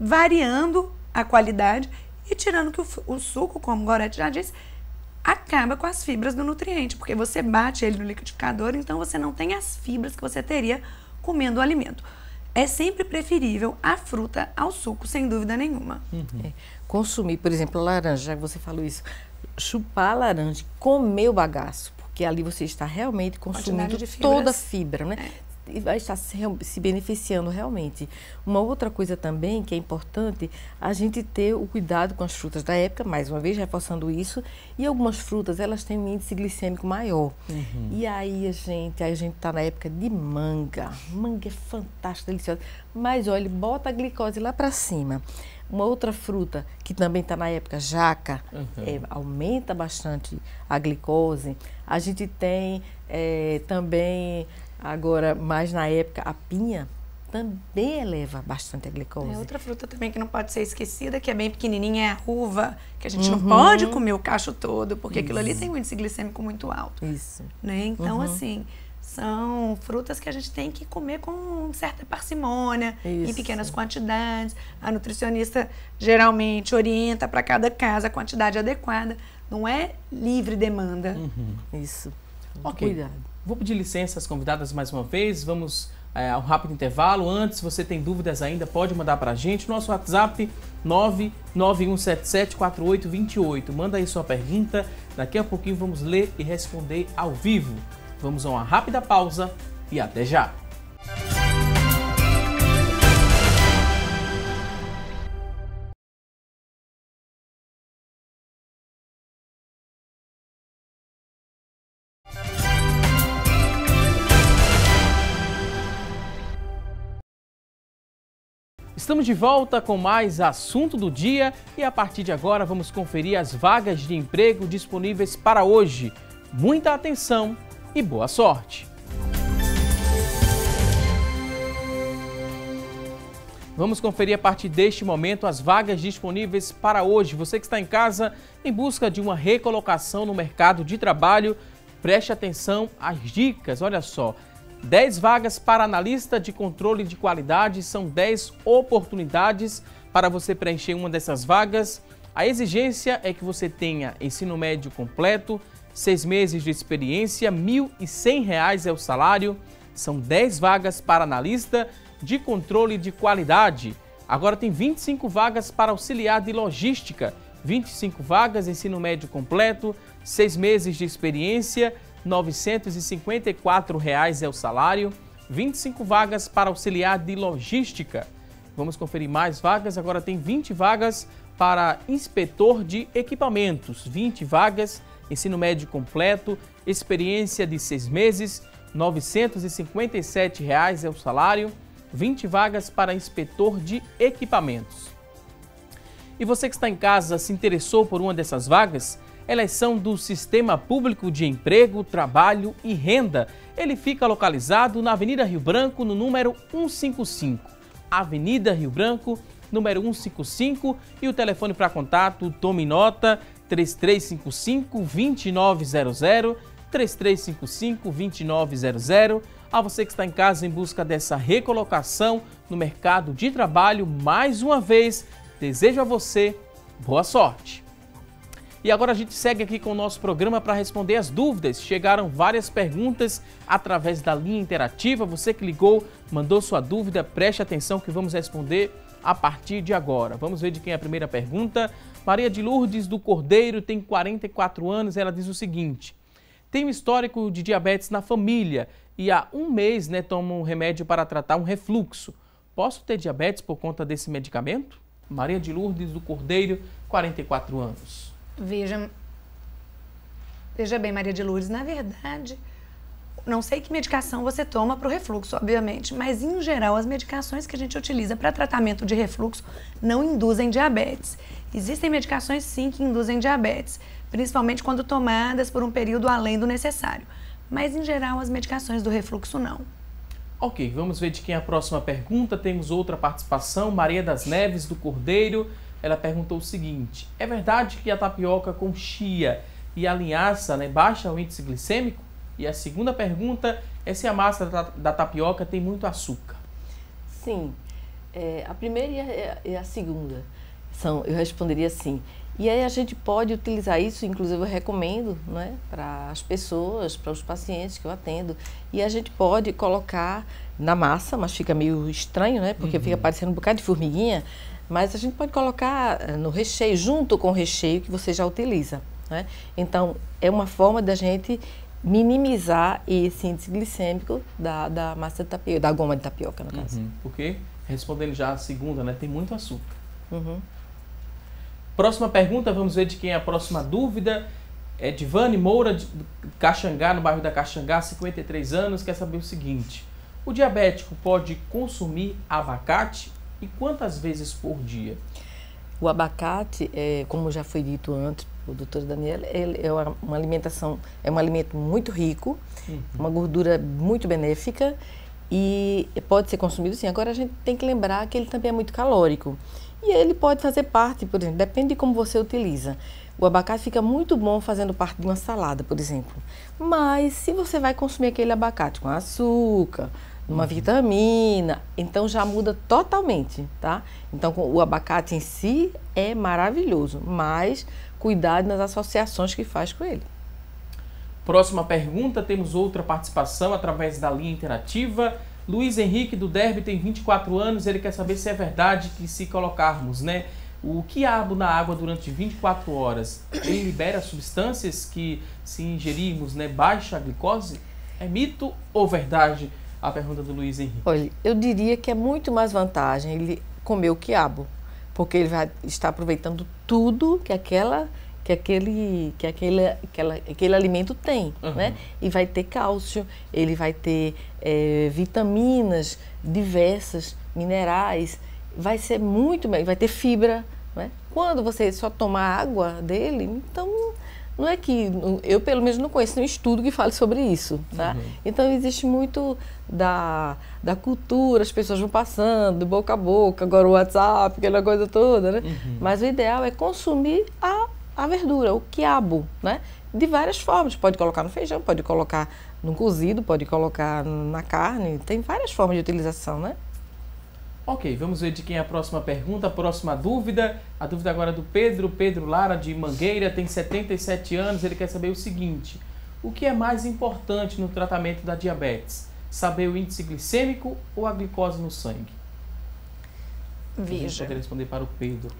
variando a qualidade e tirando que o suco, como o Gorete já disse, acaba com as fibras do nutriente, porque você bate ele no liquidificador, então você não tem as fibras que você teria comendo o alimento. É sempre preferível a fruta ao suco, sem dúvida nenhuma. Consumir, por exemplo, a laranja, já que você falou isso, chupar a laranja, comer o bagaço, porque ali você está realmente consumindo toda a fibra, né? E vai estar se beneficiando realmente. Uma outra coisa também que é importante, a gente ter o cuidado com as frutas da época, mais uma vez reforçando isso, e algumas frutas elas têm um índice glicêmico maior. E aí a gente está na época de manga. Manga é fantástica, deliciosa, mas olha, bota a glicose lá para cima. Uma outra fruta que também está na época, jaca, aumenta bastante a glicose. A gente tem também, agora mais na época, a pinha também eleva bastante a glicose. É outra fruta também que não pode ser esquecida, que é bem pequenininha, é a uva, que a gente não pode comer o cacho todo, porque aquilo ali tem um índice glicêmico muito alto. Isso. Né? Então, assim, são frutas que a gente tem que comer com certa parcimônia, em pequenas quantidades. A nutricionista geralmente orienta para cada caso a quantidade adequada. Não é livre demanda. Isso. Ok. Cuidado. Vou pedir licença às convidadas mais uma vez. Vamos a um rápido intervalo. Antes, se você tem dúvidas ainda, pode mandar para a gente. Nosso WhatsApp 991774828. Manda aí sua pergunta. Daqui a pouquinho vamos ler e responder ao vivo. Vamos a uma rápida pausa e até já. Estamos de volta com mais assunto do dia e a partir de agora vamos conferir as vagas de emprego disponíveis para hoje. Muita atenção e boa sorte! Vamos conferir a partir deste momento as vagas disponíveis para hoje. Você que está em casa em busca de uma recolocação no mercado de trabalho, preste atenção às dicas. Olha só, 10 vagas para analista de controle de qualidade, são 10 oportunidades para você preencher uma dessas vagas. A exigência é que você tenha ensino médio completo, 6 meses de experiência, R$ 1.100 é o salário. São 10 vagas para analista de controle de qualidade. Agora tem 25 vagas para auxiliar de logística, 25 vagas, ensino médio completo, 6 meses de experiência, R$ 954 é o salário, 25 vagas para auxiliar de logística. Vamos conferir mais vagas, agora tem 20 vagas para inspetor de equipamentos, 20 vagas, ensino médio completo, experiência de 6 meses, R$ 957 é o salário, 20 vagas para inspetor de equipamentos. E você que está em casa se interessou por uma dessas vagas? Elas são do Sistema Público de Emprego, Trabalho e Renda. Ele fica localizado na Avenida Rio Branco, no número 155. Avenida Rio Branco, número 155. E o telefone para contato, tome nota, 3355-2900, 3355-2900. A você que está em casa em busca dessa recolocação no mercado de trabalho, mais uma vez, desejo a você boa sorte. E agora a gente segue aqui com o nosso programa para responder as dúvidas. Chegaram várias perguntas através da linha interativa. Você que ligou, mandou sua dúvida, preste atenção que vamos responder a partir de agora. Vamos ver de quem é a primeira pergunta. Maria de Lourdes do Cordeiro tem 44 anos. Ela diz o seguinte: tem um histórico de diabetes na família e há um mês tomo um remédio para tratar um refluxo. Posso ter diabetes por conta desse medicamento? Maria de Lourdes do Cordeiro, 44 anos. Veja bem, Maria de Lourdes, na verdade, não sei que medicação você toma para o refluxo, obviamente, mas em geral as medicações que a gente utiliza para tratamento de refluxo não induzem diabetes. Existem medicações sim que induzem diabetes, principalmente quando tomadas por um período além do necessário, mas em geral as medicações do refluxo não. Ok, vamos ver de quem é a próxima pergunta. Temos outra participação, Maria das Neves do Cordeiro. Ela perguntou o seguinte: é verdade que a tapioca com chia e a linhaça baixa o índice glicêmico? E a segunda pergunta é se a massa da tapioca tem muito açúcar. Sim, a primeira e a segunda, eu responderia sim. E aí a gente pode utilizar isso, inclusive eu recomendo para as pessoas, para os pacientes que eu atendo. E a gente pode colocar na massa, mas fica meio estranho, porque fica parecendo um bocado de formiguinha. Mas a gente pode colocar no recheio, junto com o recheio que você já utiliza. Então, é uma forma da gente minimizar esse índice glicêmico da massa de tapioca, da goma de tapioca, no caso. Porque, respondendo já a segunda, tem muito açúcar. Próxima pergunta, vamos ver de quem é a próxima dúvida. É Divane Moura, de Caxangá, no bairro da Caxangá, 53 anos, quer saber o seguinte: o diabético pode consumir abacate e quantas vezes por dia? O abacate, como já foi dito antes por doutora Daniela, é uma alimentação, é um alimento muito rico, uma gordura muito benéfica e pode ser consumido sim. Agora a gente tem que lembrar que ele também é muito calórico. E ele pode fazer parte, por exemplo, depende de como você utiliza. O abacate fica muito bom fazendo parte de uma salada, por exemplo. Mas se você vai consumir aquele abacate com açúcar, uma vitamina, então já muda totalmente, tá? Então o abacate em si é maravilhoso, mas cuidado nas associações que faz com ele. Próxima pergunta, temos outra participação através da linha interativa. Luiz Henrique do Derby tem 24 anos, ele quer saber se é verdade que se colocarmos o quiabo na água durante 24 horas, ele libera substâncias que, se ingerirmos, baixa a glicose? É mito ou verdade? A pergunta do Luiz Henrique. Olha, eu diria que é muito mais vantagem ele comer o quiabo, porque ele vai estar aproveitando tudo que aquele alimento tem, E vai ter cálcio, ele vai ter vitaminas diversas, minerais, vai ser muito melhor, vai ter fibra, né? Quando você só toma água dele, então não é que, eu pelo menos não conheço nenhum estudo que fale sobre isso, tá? Então existe muito da cultura, as pessoas vão passando de boca a boca, agora o WhatsApp, aquela coisa toda, né? Mas o ideal é consumir a verdura, o quiabo, né? De várias formas, pode colocar no feijão, pode colocar no cozido, pode colocar na carne, tem várias formas de utilização, né? Ok, vamos ver de quem é a próxima pergunta, a próxima dúvida. A dúvida agora é do Pedro Lara, de Mangueira, tem 77 anos. Ele quer saber o seguinte: o que é mais importante no tratamento da diabetes? Saber o índice glicêmico ou a glicose no sangue? Veja. Poderia responder para o Pedro.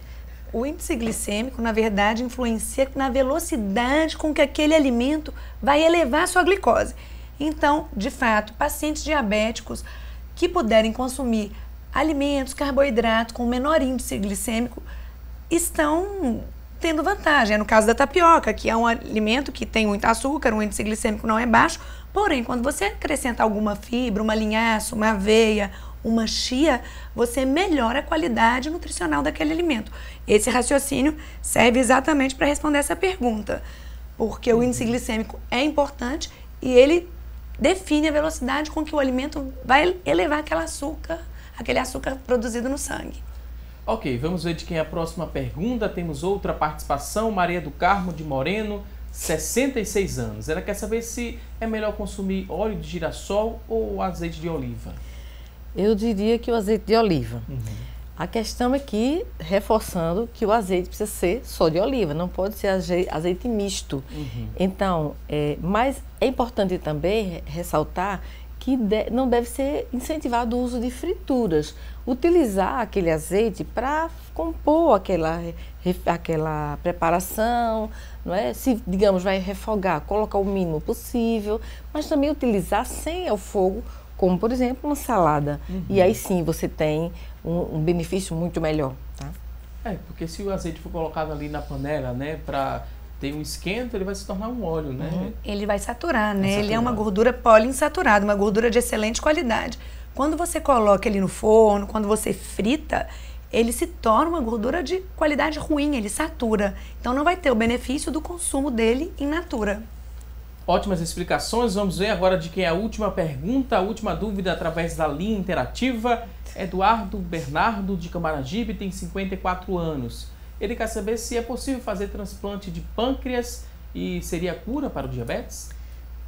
O índice glicêmico, na verdade, influencia na velocidade com que aquele alimento vai elevar a sua glicose. Então, de fato, pacientes diabéticos que puderem consumir alimentos, carboidratos com menor índice glicêmico estão tendo vantagem. No caso da tapioca, que é um alimento que tem muito açúcar, o índice glicêmico não é baixo, porém, quando você acrescenta alguma fibra, uma linhaça, uma aveia, uma chia, você melhora a qualidade nutricional daquele alimento. Esse raciocínio serve exatamente para responder essa pergunta, porque o índice glicêmico é importante e ele define a velocidade com que o alimento vai elevar aquele açúcar produzido no sangue. Ok, vamos ver de quem é a próxima pergunta. Temos outra participação, Maria do Carmo de Moreno, 66 anos. Ela quer saber se é melhor consumir óleo de girassol ou azeite de oliva. Eu diria que o azeite de oliva. A questão é que, reforçando, que o azeite precisa ser só de oliva, não pode ser azeite misto. Então, mas é importante também ressaltar que não deve ser incentivado o uso de frituras. Utilizar aquele azeite para compor aquela preparação, não é? Se, digamos, vai refogar, colocar o mínimo possível, mas também utilizar sem o fogo, como, por exemplo, uma salada. E aí sim você tem um benefício muito melhor, tá? Porque se o azeite for colocado ali na panela, né, para ter um esquento, ele vai se tornar um óleo, né? Ele vai saturar, né? Ele é uma gordura poliinsaturada, uma gordura de excelente qualidade. Quando você coloca ele no forno, quando você frita, ele se torna uma gordura de qualidade ruim, ele satura. Então não vai ter o benefício do consumo dele in natura. Ótimas explicações. Vamos ver agora de quem é a última pergunta, a última dúvida através da linha interativa. Eduardo Bernardo de Camaragibe tem 54 anos. Ele quer saber se é possível fazer transplante de pâncreas e seria cura para o diabetes?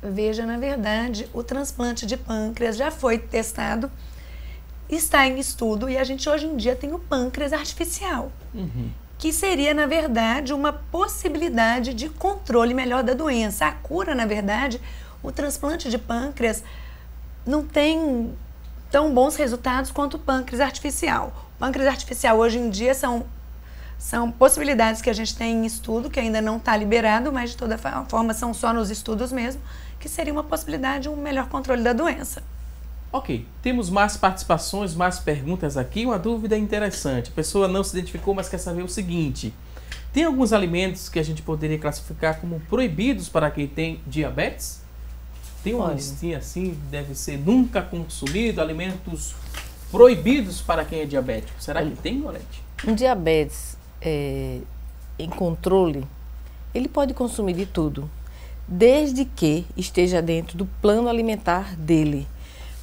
Veja, na verdade, o transplante de pâncreas já foi testado, está em estudo e a gente hoje em dia tem o pâncreas artificial, que seria, na verdade, uma possibilidade de controle melhor da doença. A cura, na verdade, o transplante de pâncreas não tem tão bons resultados quanto o pâncreas artificial. O pâncreas artificial hoje em dia são possibilidades que a gente tem em estudo, que ainda não está liberado, mas de toda forma são só nos estudos mesmo, que seria uma possibilidade, um melhor controle da doença. Ok, temos mais participações, mais perguntas aqui. Uma dúvida interessante. A pessoa não se identificou, mas quer saber o seguinte: tem alguns alimentos que a gente poderia classificar como proibidos para quem tem diabetes? Tem uma listinha assim, deve ser nunca consumido, alimentos proibidos para quem é diabético. Será que tem, Gorete? Um diabetes em controle, ele pode consumir de tudo, desde que esteja dentro do plano alimentar dele.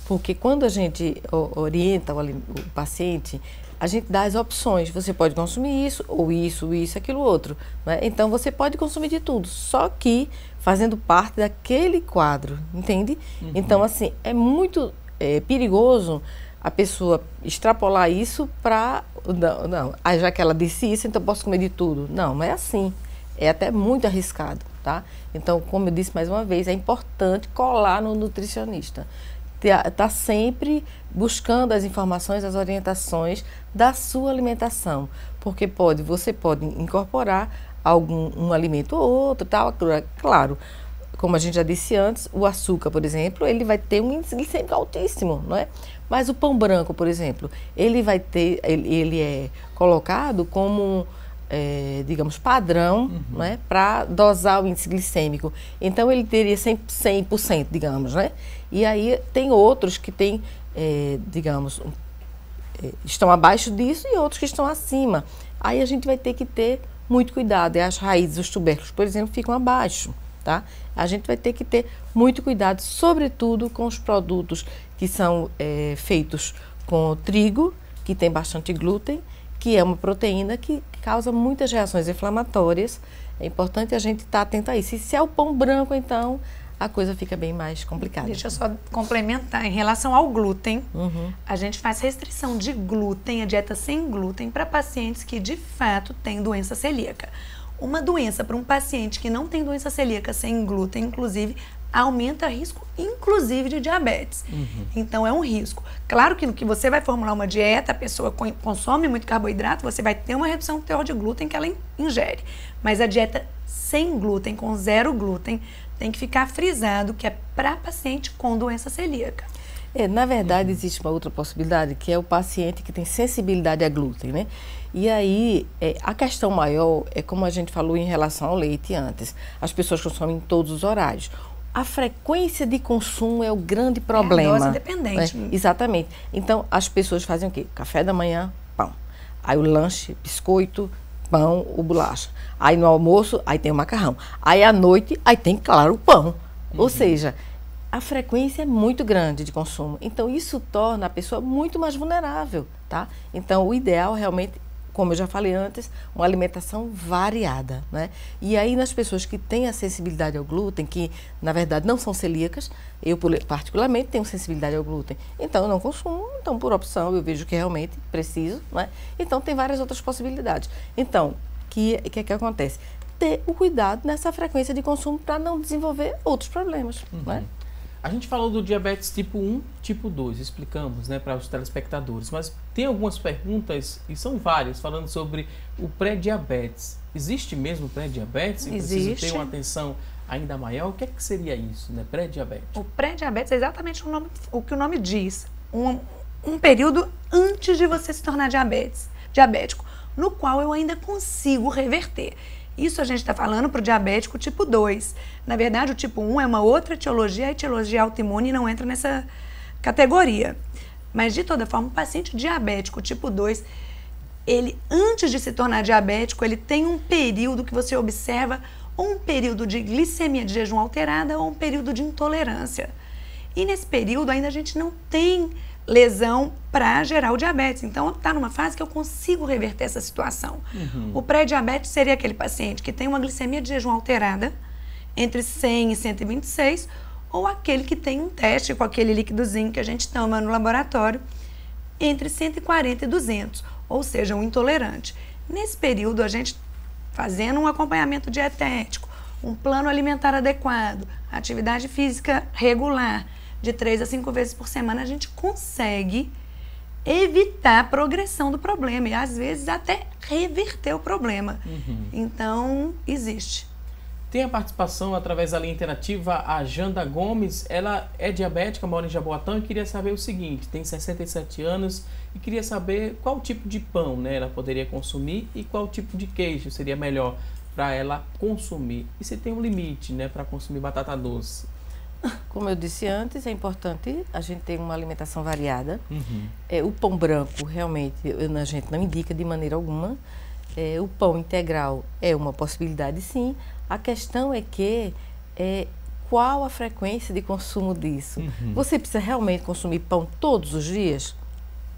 Porque quando a gente orienta o paciente, a gente dá as opções. Você pode consumir isso, ou isso, aquilo outro, né? Então você pode consumir de tudo, só que fazendo parte daquele quadro, entende? Então, assim, é muito perigoso a pessoa extrapolar isso para... Não, já que ela disse isso, então eu posso comer de tudo. Não é assim. É até muito arriscado, tá? Então, como eu disse mais uma vez, é importante colar no nutricionista. Tá sempre buscando as informações, as orientações da sua alimentação. Porque você pode incorporar um alimento ou outro, tal. Claro, como a gente já disse antes, o açúcar, por exemplo, ele vai ter um índice glicêmico altíssimo, não é? Mas o pão branco, por exemplo, ele é colocado como, digamos, padrão, né, para dosar o índice glicêmico. Então, ele teria 100%, digamos, né? E aí, tem outros que têm, digamos, estão abaixo disso e outros que estão acima. Aí a gente vai ter que ter muito cuidado. E as raízes, os tubérculos, por exemplo, ficam abaixo, tá? A gente vai ter que ter muito cuidado, sobretudo com os produtos que são feitos com trigo, que tem bastante glúten, que é uma proteína que causa muitas reações inflamatórias. É importante a gente estar atento a isso. E se é o pão branco, então, a coisa fica bem mais complicada. Deixa eu só complementar. Em relação ao glúten, a gente faz restrição de glúten, a dieta sem glúten, para pacientes que, de fato, têm doença celíaca. Uma doença para um paciente que não tem doença celíaca sem glúten, inclusive, aumenta o risco, inclusive, de diabetes. Então, é um risco. Claro que no que você vai formular uma dieta, a pessoa consome muito carboidrato, você vai ter uma redução do teor de glúten que ela ingere. Mas a dieta sem glúten, com 0 glúten, tem que ficar frisado que é para paciente com doença celíaca. Na verdade, existe uma outra possibilidade, que é o paciente que tem sensibilidade a glúten, né? E aí, a questão maior é como a gente falou em relação ao leite antes. As pessoas consomem em todos os horários. A frequência de consumo é o grande problema. É a dose dependente. Né? Exatamente. Então, as pessoas fazem o quê? Café da manhã, pão. Aí o lanche, biscoito, pão ou bolacha. Aí no almoço, aí tem o macarrão. Aí à noite, aí tem, claro, o pão. Ou seja, a frequência é muito grande de consumo. Então, isso torna a pessoa muito mais vulnerável, tá? Então, o ideal realmente, como eu já falei antes, uma alimentação variada, né? E aí, nas pessoas que têm a sensibilidade ao glúten, que, na verdade, não são celíacas, eu, particularmente, tenho sensibilidade ao glúten. Então, eu não consumo, então, por opção, eu vejo que realmente preciso, né? Então, tem várias outras possibilidades. Então, o que acontece? Ter o cuidado nessa frequência de consumo para não desenvolver outros problemas, né? A gente falou do diabetes tipo 1, tipo 2, explicamos, né, para os telespectadores, mas tem algumas perguntas, e são várias, falando sobre o pré-diabetes. Existe mesmo pré-diabetes? Existe. Precisa ter uma atenção ainda maior? O que é que seria isso, né, pré-diabetes? O pré-diabetes é exatamente o que o nome diz. Um período antes de você se tornar diabético, no qual eu ainda consigo reverter. Isso a gente está falando para o diabético tipo 2. Na verdade, o tipo 1 é uma outra etiologia, a etiologia autoimune não entra nessa categoria. Mas, de toda forma, o paciente diabético tipo 2, ele, antes de se tornar diabético, ele tem um período que você observa, ou um período de glicemia de jejum alterada, ou um período de intolerância. E nesse período ainda a gente não tem lesão para gerar o diabetes. Então, está numa fase que eu consigo reverter essa situação. O pré-diabetes seria aquele paciente que tem uma glicemia de jejum alterada, entre 100 e 126, ou aquele que tem um teste com aquele líquidozinho que a gente toma no laboratório, entre 140 e 200, ou seja, um intolerante. Nesse período, a gente fazendo um acompanhamento dietético, um plano alimentar adequado, atividade física regular, de 3 a 5 vezes por semana, a gente consegue evitar a progressão do problema e, às vezes, até reverter o problema. Então, existe. Tem a participação através da linha interativa, a Janda Gomes. Ela é diabética, mora em Jaboatão e queria saber o seguinte, tem 67 anos e queria saber qual tipo de pão, né, ela poderia consumir e qual tipo de queijo seria melhor para ela consumir. E se tem um limite, né, para consumir batata doce? Como eu disse antes, é importante a gente ter uma alimentação variada. O pão branco, realmente, a gente não indica de maneira alguma. O pão integral é uma possibilidade, sim. A questão é que, qual a frequência de consumo disso? Você precisa realmente consumir pão todos os dias?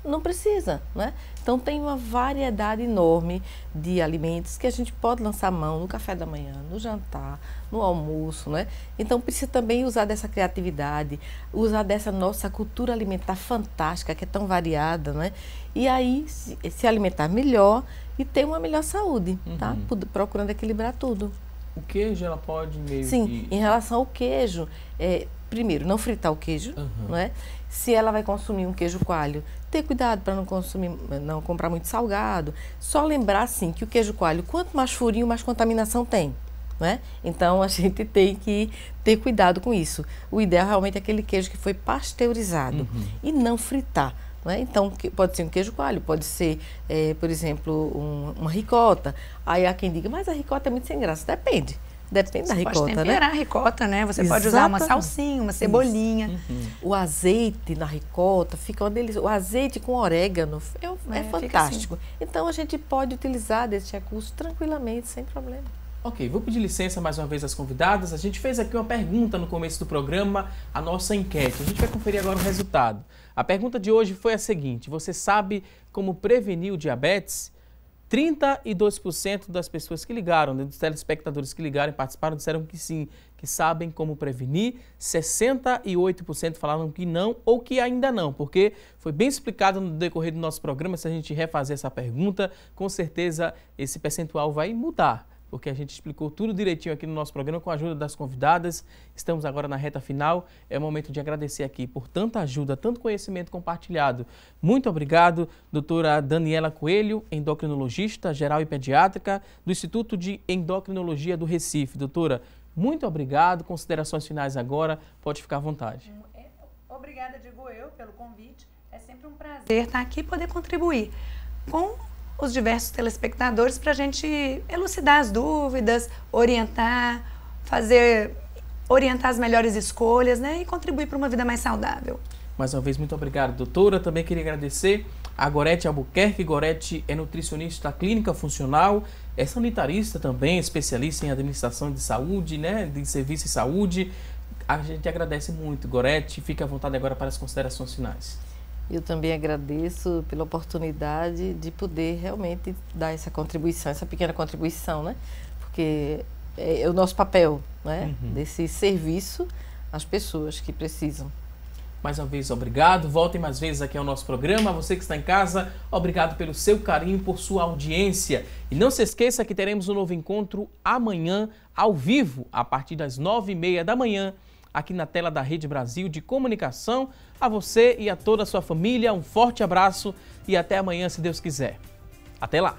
Não precisa, né? Então, tem uma variedade enorme de alimentos que a gente pode lançar mão no café da manhã, no jantar, no almoço, né? Então, precisa também usar dessa criatividade, usar dessa nossa cultura alimentar fantástica, que é tão variada, né? E aí, se alimentar melhor e ter uma melhor saúde, tá? Procurando equilibrar tudo. O queijo, ela pode meio Sim, em relação ao queijo, primeiro, não fritar o queijo, não é? Se ela vai consumir um queijo coalho, ter cuidado para não comprar muito salgado. Só lembrar, assim, que o queijo coalho, quanto mais furinho, mais contaminação tem, né? Então, a gente tem que ter cuidado com isso. O ideal realmente é aquele queijo que foi pasteurizado e não fritar. Né? Então, pode ser um queijo coalho, pode ser, por exemplo, uma ricota. Aí há quem diga, mas a ricota é muito sem graça. Depende. Depende da ricota, pode temperar a ricota, né? Você pode usar uma salsinha, uma cebolinha. O azeite na ricota fica uma delícia. O azeite com orégano é fantástico. Assim. Então a gente pode utilizar desse recurso tranquilamente, sem problema. Ok, vou pedir licença mais uma vez às convidadas. A gente fez aqui uma pergunta no começo do programa, a nossa enquete. A gente vai conferir agora o resultado. A pergunta de hoje foi a seguinte: você sabe como prevenir o diabetes? 32% das pessoas que ligaram, dos telespectadores que ligaram e participaram, disseram que sim, que sabem como prevenir. 68% falaram que não ou que ainda não, porque foi bem explicado no decorrer do nosso programa. Se a gente refazer essa pergunta, com certeza esse percentual vai mudar, porque a gente explicou tudo direitinho aqui no nosso programa com a ajuda das convidadas. Estamos agora na reta final. É o momento de agradecer aqui por tanta ajuda, tanto conhecimento compartilhado. Muito obrigado, doutora Daniela Coelho, endocrinologista geral e pediátrica do Instituto de Endocrinologia do Recife. Doutora, muito obrigado. Considerações finais agora, pode ficar à vontade. Obrigada, digo eu, pelo convite. É sempre um prazer estar aqui e poder contribuir com os diversos telespectadores para a gente elucidar as dúvidas, orientar as melhores escolhas, né, e contribuir para uma vida mais saudável. Mais uma vez, muito obrigado, doutora. Também queria agradecer a Gorete Albuquerque. Gorete é nutricionista clínica funcional, é sanitarista também, especialista em administração de saúde, né, de serviço de saúde. A gente agradece muito, Gorete. Fique à vontade agora para as considerações finais. Eu também agradeço pela oportunidade de poder realmente dar essa contribuição, essa pequena contribuição, né? Porque é o nosso papel, né? Desse serviço às pessoas que precisam. Mais uma vez, obrigado. Voltem mais vezes aqui ao nosso programa. Você que está em casa, obrigado pelo seu carinho, por sua audiência. E não se esqueça que teremos um novo encontro amanhã, ao vivo, a partir das 9h30 da manhã, aqui na tela da Rede Brasil de Comunicação. A você e a toda a sua família, um forte abraço e até amanhã, se Deus quiser. Até lá!